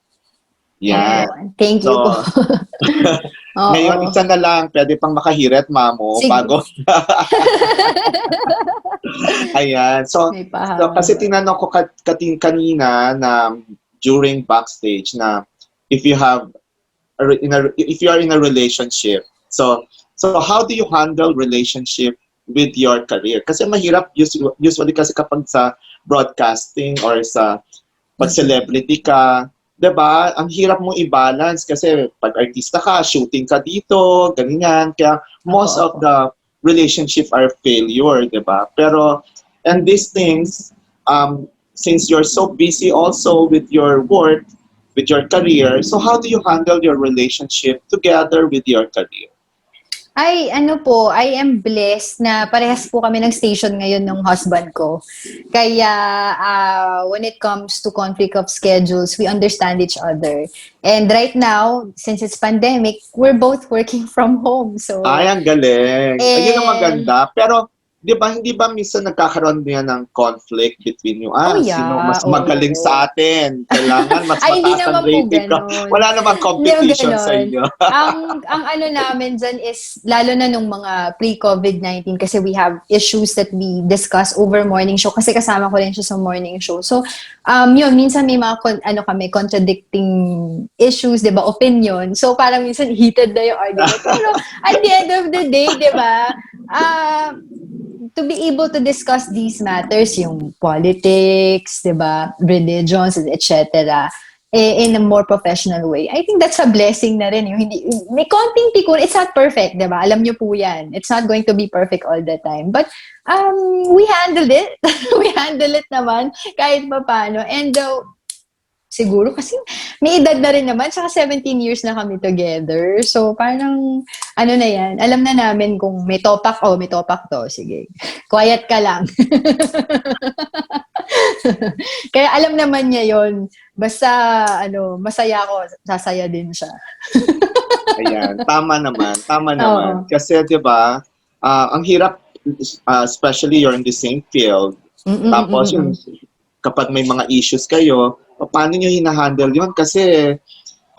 Yan. Opo. Thank you po. So, ngayon, isa na lang, pwede pang makahirit, Mamo, Sige. bago. Ayan. So May kasi pahaba. tinanong ko kanina na during backstage na if you have if you are in a relationship, so how do you handle relationship with your career? Kasi mahirap usually kasi kapag sa broadcasting or sa pag celebrity ka, 'di ba? Ang hirap mong i-balance kasi pag artista ka, shooting ka dito, ganyan. Kaya most of Opo. the relationship are failure, 'di ba? Pero and these things since you're so busy also with your work, with your career, so how do you handle your relationship together with your career? Ay, ano po, I am blessed na parehas po kami ng station ngayon ng husband ko. Kaya when it comes to conflict of schedules, we understand each other. And right now, since it's pandemic, we're both working from home. So, Ay, ang galing. Ayun ang and maganda. Pero, di ba, hindi ba minsan nagkakaroon din ng conflict between you? oh Sino yeah, mas magaling oo. sa atin? Kailangan mas Ay, hindi mataas ang naman po rating ko. ganon. Wala namang Hindi naman competition sa ganon. inyo. Ang ano namin dyan is, lalo na nung mga pre-COVID-19, kasi we have issues that we discuss over morning show, kasi kasama ko rin siya sa morning show. So, yun, minsan may mga, contradicting issues, di ba, opinion. So, parang minsan heated na yung argument. Pero, at the end of the day, di ba, to be able to discuss these matters, yung politics, di ba, religions, etc., in a more professional way. I think that's a blessing na rin. Yung hindi, may konting tikun, it's not perfect, di ba? Alam niyo po yan. It's not going to be perfect all the time. But we handled it. We handled it naman kahit pa paano. And siguro kasi may edad na rin naman, saka 17 years na kami together. So parang, ano na yan, alam na namin kung may topak, may topak to, sige. Quiet ka lang. Kaya alam naman niya yon. Basta, masaya ako, sasaya din siya. Ayan, tama naman. Tama Oo. naman. Kasi, di ba, ang hirap, especially you're in the same field. Tapos, yung, kapag may mga issues kayo, paano nyo hinahandle yun? Kasi,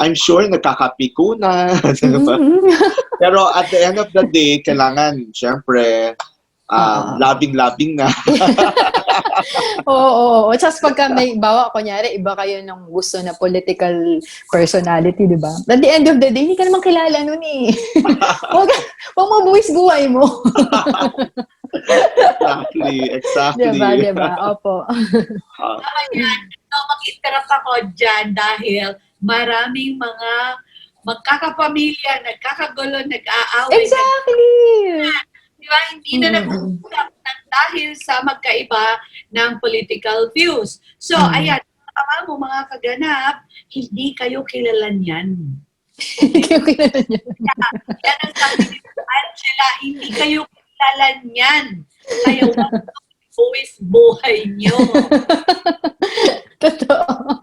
I'm sure nagkakapikunan. Diba? Pero at the end of the day, kailangan, syempre, labing-labing na. Oo. Tapos pagka may, kunyari, iba kayo ng gusto na political personality, di ba? At the end of the day, hindi ka naman kilala nun eh. Huwag mo buwis buhay mo. Exactly. Diba? Opo. Tama yan. So, mag-interrupt ako dyan dahil maraming mga magkakapamilya, nagkakagulo, nag-aaway. Exactly! Di ba? Hindi na nag-uusap dahil sa magkaiba ng political views. So, ayan, tama mo mga kaganap, hindi kayo kilala niyan. Hindi kayo kilala niyan. Yan ang sabi ni Angela, hindi kayo kilala niyan. Kaya huwag buwis buhay niyo. Totoo.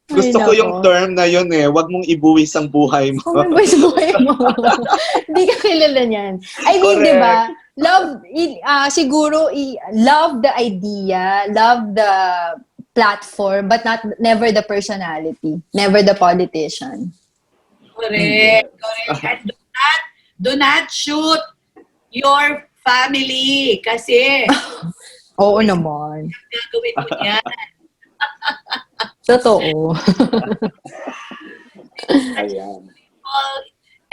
Gusto ko yung term na yun eh. Huwag mong ibuwis ang buhay mo. Huwag mong ibuwis buhay mo. Hindi ka kilala niyan. I mean, di ba? Love, siguro, love the idea, love the platform, but never the personality, never the politician. Correct. And do not shoot your family kasi Oo naman. gagawin mo yan. Totoo. Ayan.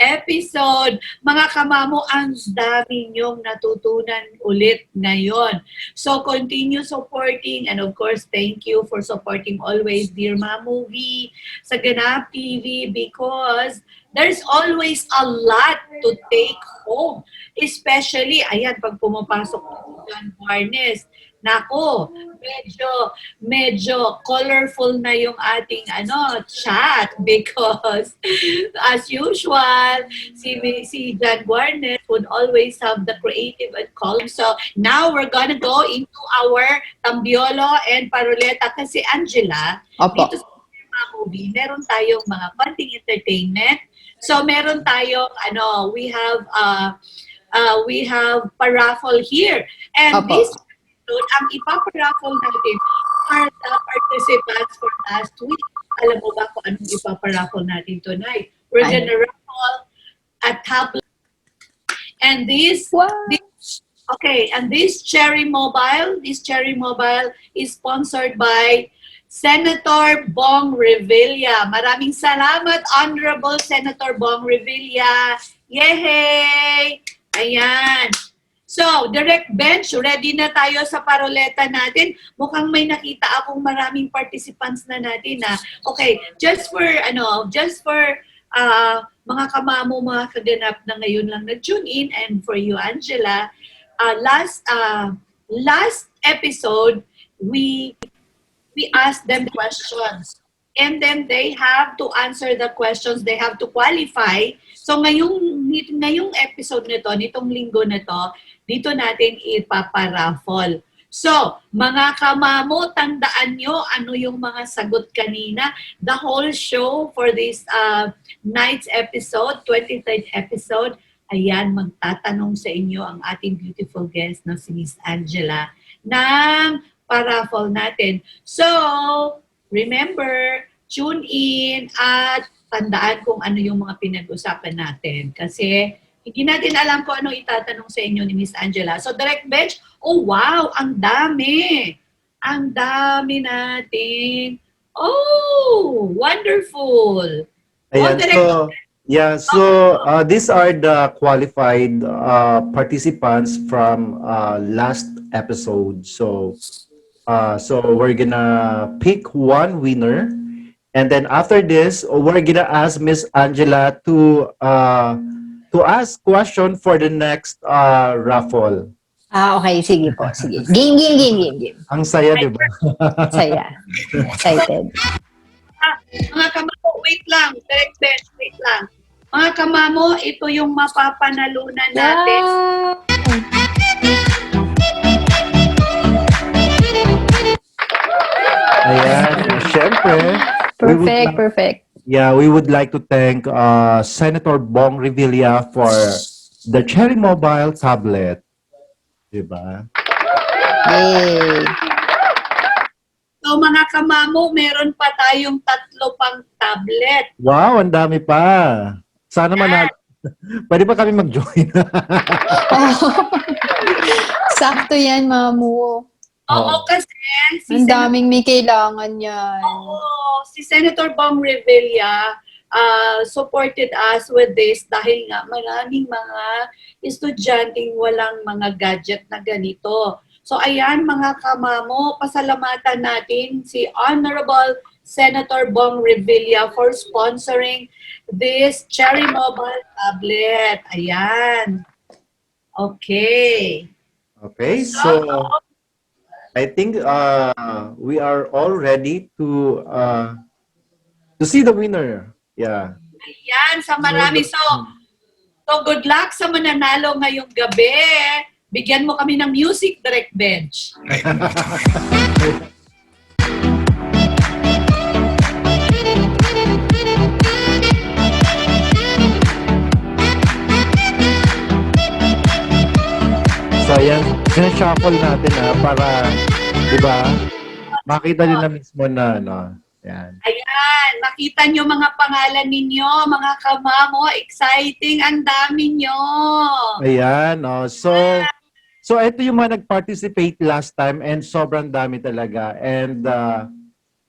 Episode. Mga kamamo, ang dami niyong natutunan ulit ngayon. So, continue supporting and of course, thank you for supporting always Dear Mamou sa Ganap TV because there's always a lot to take home. Especially, ayan, pag pumapasok ng harness, Nako, medyo colorful na yung ating chat because as usual, si Jan Guarnet would always have the creative and color. So now we're gonna go into our Tambiolo and Paruleta kasi Angela, Opo. dito sa Mamou, meron tayong mga konting entertainment. So meron tayong we have paraffle here. And Opo. this episode, ang ipaparaffle natin are the participants for last week. Alam mo ba kung anong ipaparaffle natin tonight? We're gonna raffle a tablet. And this Cherry Mobile is sponsored by Senator Bong Revilla. Maraming salamat, Honorable Senator Bong Revilla. Yehey! Ayan. So, direct bench, ready na tayo sa paroleta natin. Mukhang may nakita akong maraming participants na natin. Okay, just for mga kamamo, mga kaganap na ngayon lang nag-tune in, and for you, Angela, last episode, we asked them questions. And then they have to answer the questions. They have to qualify. So ngayong episode nitong linggo na to, dito natin ipaparaffle. So, mga kamamo, tandaan nyo ano yung mga sagot kanina. The whole show for this night's episode, 23rd episode, ayan, magtatanong sa inyo ang ating beautiful guest na si Miss Angela ng paraffle natin. So, remember, tune in at tandaan kung ano yung mga pinag-usapan natin. Kasi hindi natin alam kung ano itatanong sa inyo ni Miss Angela. So, direct bench, oh wow, ang dami. Ang dami natin. Oh, wonderful. Ayan, these are the qualified participants from last episode. So we're gonna pick one winner, and then after this, we're gonna ask Miss Angela to ask question for the next raffle. Okay. Sige po. Sige. Game. Ang saya, di ba? Saya. Excited. Mga kamamo, wait lang. Direct bench, wait lang. Mga kamamo, ito yung mapapanalunan natin. Ayan, syempre. Perfect. Yeah, we would like to thank Senator Bong Revilla for the Cherry Mobile tablet. Diba? Yay! So mga kamamo, meron pa tayong 3 pang tablet. Wow, ang dami pa. Sana manalo. Pwede pa kami mag-join. Sakto yan, Mamou. Oo, kasi Ang daming may kailangan yan. Oo, si Senator Bong Revilla supported us with this dahil nga maraming mga estudyanteng walang mga gadget na ganito. So ayan mga kamamo, pasalamatan natin si Honorable Senator Bong Revilla for sponsoring this Cherry Mobile tablet. Ayan. Okay. Okay, so I think we are all ready to see the winner. Yeah. Ayan, sa marami. So good luck sa mananalo ngayong gabi. Bigyan mo kami ng music, direct bench. So ayan, shuffle natin para, di ba, makita nila mismo na, Ayan. Ayan, makita nyo mga pangalan ninyo, mga kamamo, exciting, ang dami nyo. Ayan, so ito yung mga nag-participate last time and sobrang dami talaga. And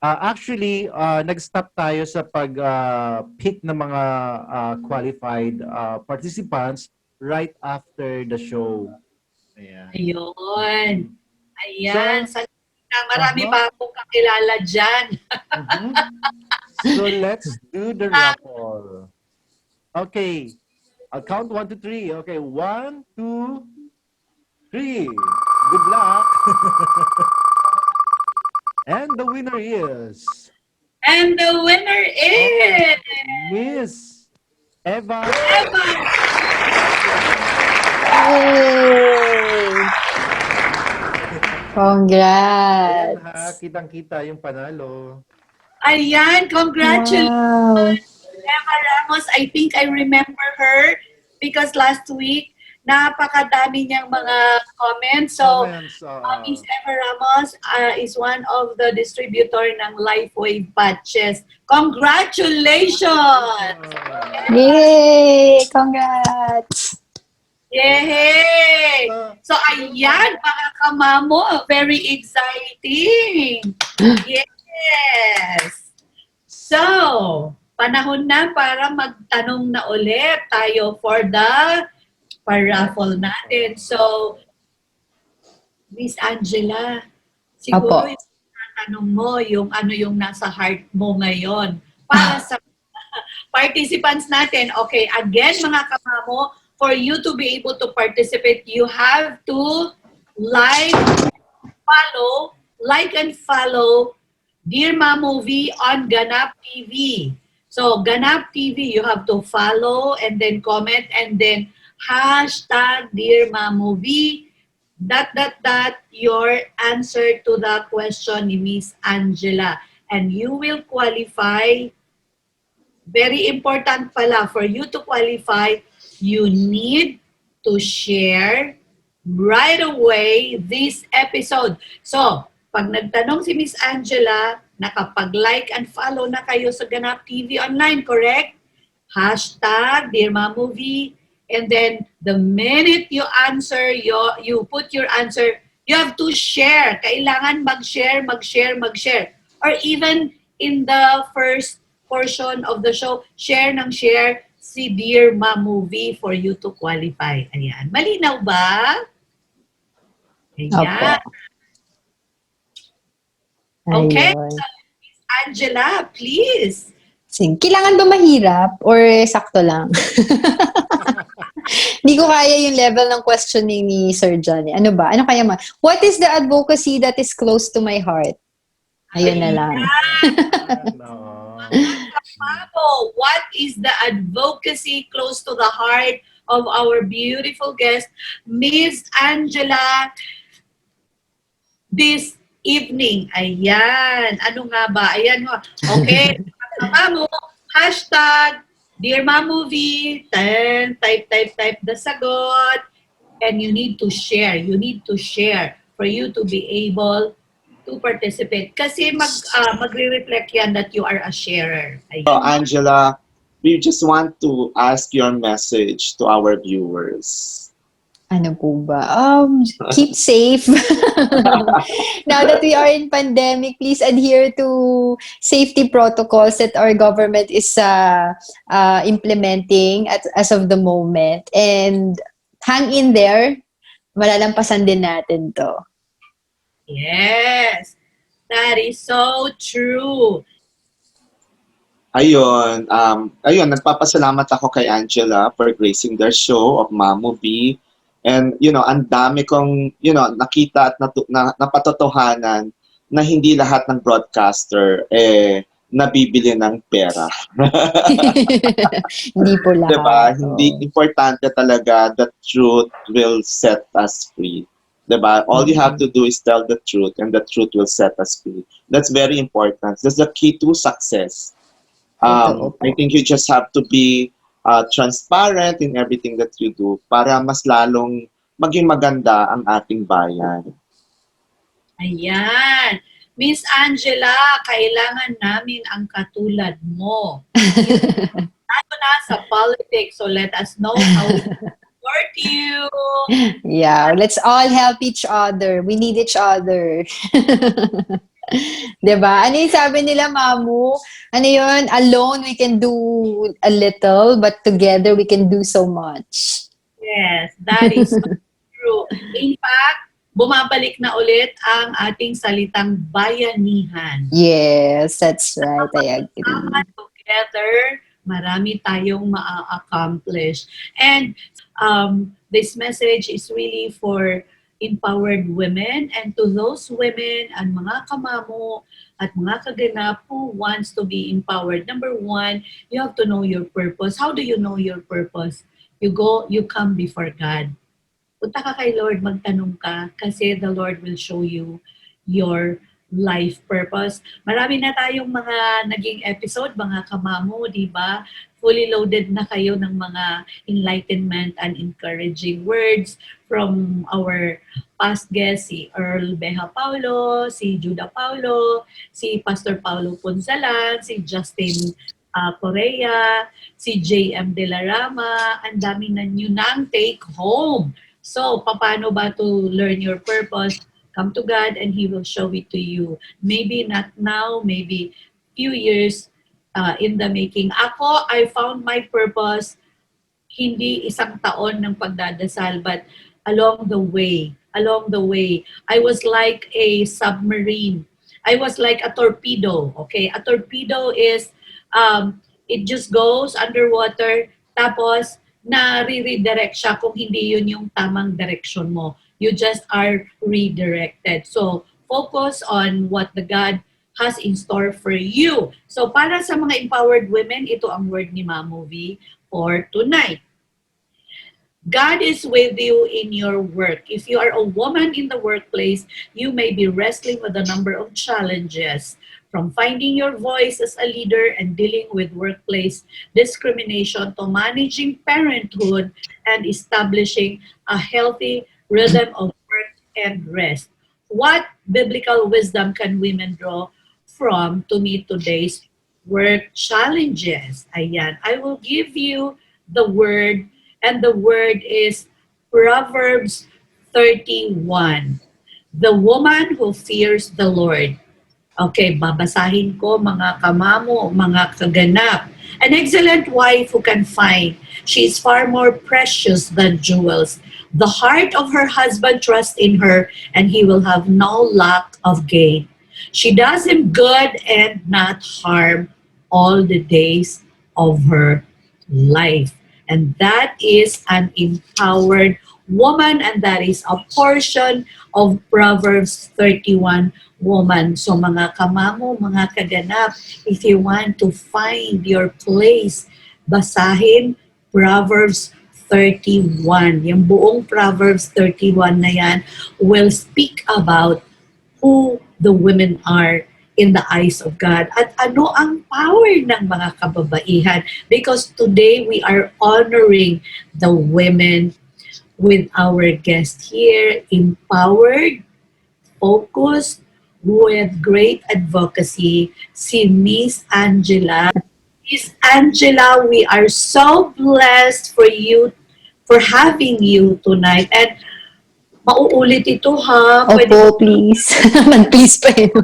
actually, nag-stop tayo sa pag-pick ng mga qualified participants right after the show. Ayan. Ayan. Marami pa akong kakilala dyan. So let's do the raffle. Okay. I'll count 1 to 3. Okay, 1, 2, 3. Good luck. And the winner is And the winner is Miss Eva. Eva. Yay! Ayan ha, Congrats! kitang-kita yung panalo. Ayan, congratulations, Wow! Eva Ramos. I think I remember her because last week, napakadami niyang mga comments. So, Comments. Miss Eva Ramos is one of the distributor ng LifeWave patches. Congratulations! Yay! Congrats! Yay! So, ayan, mga kamamo, very exciting. Yes! So, panahon na para magtanong na ulit tayo for the paraffle natin. So, Miss Angela, siguro Apo. yung tatanong mo yung ano yung nasa heart mo ngayon. Para sa participants natin, okay, again mga kamamo, for you to be able to participate, you have to like and follow Dear Mamou on Ganap TV. So, Ganap TV, you have to follow and then comment and then hashtag Dear Mamou, your answer to the question ni Miss Angela. And you will qualify. Very important pala, for you to qualify, you need to share right away this episode. So, pag nagtanong si Miss Angela, nakapag-like and follow na kayo sa Ganap TV online, correct? Hashtag Dear Mamou, and then the minute you answer, you put your answer, you have to share. Kailangan mag-share. Or even in the first portion of the show, share si Dear Mamou for you to qualify. Ayan. Malinaw ba? Ayan. Opo. Okay. Ayun. So, Miss Angela, please. Sige. Kailangan ba mahirap or sakto lang? Hindi ko kaya yung level ng questioning ni Sir Johnny. Ano ba? Ano kaya What is the advocacy that is close to my heart? Ayun na lang. Mamou, what is the advocacy close to the heart of our beautiful guest, Miss Angela, this evening? Ayan. Ano nga ba? Ayan. Okay. Mamou, hashtag Dear Mamou, type the sagot. And you need to share. You need to share for you to be able to participate. Kasi magre-reflect yan that you are a sharer. Ayan. So, Angela, we just want to ask your message to our viewers. Ano po ba? Keep safe. Now that we are in pandemic, please adhere to safety protocols that our government is implementing as of the moment. And hang in there. Malalampasan din natin to. Yes, that is so true. Ayun, nagpapasalamat ako kay Angela for gracing their show of Mamou. And, ang dami kong, nakita at napatotohanan na hindi lahat ng broadcaster, nabibili ng pera. Hindi po lahat. Diba? Hindi importante talaga, the truth will set us free. Diba? All you have to do is tell the truth and the truth will set us free. That's very important. That's the key to success. I think you just have to be transparent in everything that you do para mas lalong maging maganda ang ating bayan. Ayan. Miss Angela, kailangan namin ang katulad mo. Ano na sa politics, so let us know how we can support you. Yeah, let's all help each other. We need each other. Diba? Ano yung sabi nila, Mamou? Ano yun? Alone, we can do a little, but together, we can do so much. Yes, that is so true. In fact, bumabalik na ulit ang ating salitang bayanihan. Yes, that's right. I agree. Together, marami tayong ma-accomplish. And this message is really for empowered women, and to those women and mga kamamo at mga kaganap who wants to be empowered. Number one, you have to know your purpose. How do you know your purpose? You come before God. Punta ka kay Lord, magtanong ka, kasi the Lord will show you your life purpose. Marami na tayong mga naging episode, mga kamamo, di ba? Fully loaded na kayo ng mga enlightenment and encouraging words from our past guests, si Earl Beha Paulo, si Judah Paulo, si Pastor Paulo Ponzalan, si Justin Correa, si J.M. De La Rama, ang dami na nyo nang take home. So, paano ba to learn your purpose? Come to God and He will show it to you. Maybe not now, maybe few years in the making. Ako, I found my purpose hindi isang taon ng pagdadasal, but along the way, I was like a submarine. I was like a torpedo, okay? A torpedo is, it just goes underwater, tapos na-redirect siya kung hindi yun yung tamang direction mo. You just are redirected. So, focus on what the God has in store for you. So, para sa mga empowered women, ito ang word ni Mamou V for tonight. God is with you in your work. If you are a woman in the workplace, you may be wrestling with a number of challenges, from finding your voice as a leader and dealing with workplace discrimination to managing parenthood and establishing a healthy rhythm of work and rest. What biblical wisdom can women draw from to meet today's work challenges? Ayan, I will give you the word, and the word is Proverbs 31. The woman who fears the Lord. Okay, babasahin ko mga kamamo, mga kaganap. An excellent wife who can find. She is far more precious than jewels. The heart of her husband trusts in her, and he will have no lack of gain. She does him good and not harm all the days of her life. And that is an empowered woman, and that is a portion of Proverbs 31 woman. So mga kamamo, mga kaganap, if you want to find your place, basahin Proverbs 31. Yung buong Proverbs 31 na yan will speak about who the women are in the eyes of God at ano ang power ng mga kababaihan, because today we are honoring the women with our guest here, empowered, focused, with great advocacy, si Miss Angela. Miss Angela, we are so blessed for you, for having you tonight. And mauulit ito ha. Opo, please. Mag-please pa yun.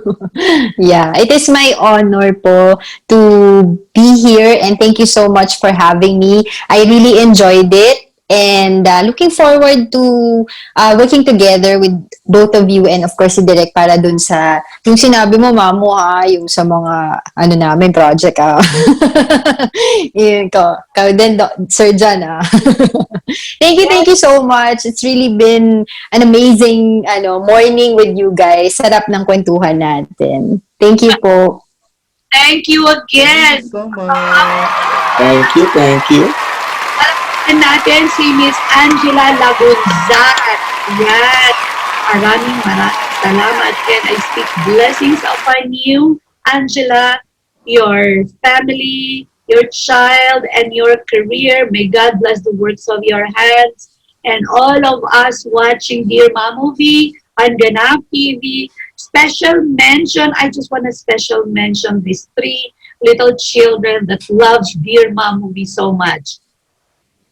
Yeah, it is my honor po to be here, and thank you so much for having me. I really enjoyed it, and looking forward to working together with both of you, and of course si Direk, para dun sa yung sinabi mo, Mamou, ha, yung sa mga ano namin project, yun ko din, Sir John, thank you so much. It's really been an amazing morning with you guys. Sarap ng kwentuhan natin. Thank you po. Thank you again. Thank you so much. Thank you. Natin si Miss Angela Lagunzad. Yan. Maraming salamat. And I speak blessings upon you, Angela, your family, your child, and your career. May God bless the works of your hands. And all of us watching Dear Mamou V on Ganap TV. Special mention, I just want to special mention these three little children that loves Dear Mamou V so much.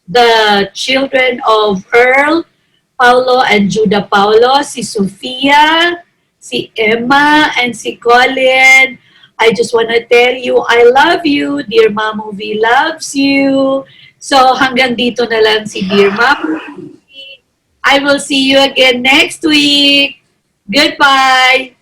The children of Earl, Paulo, and Judah Paulo, si Sofia, si Emma, and si Colin. I just want to tell you, I love you. Dear Mamou V loves you. So hanggang dito na lang si Dear Mamou V. I will see you again next week. Goodbye.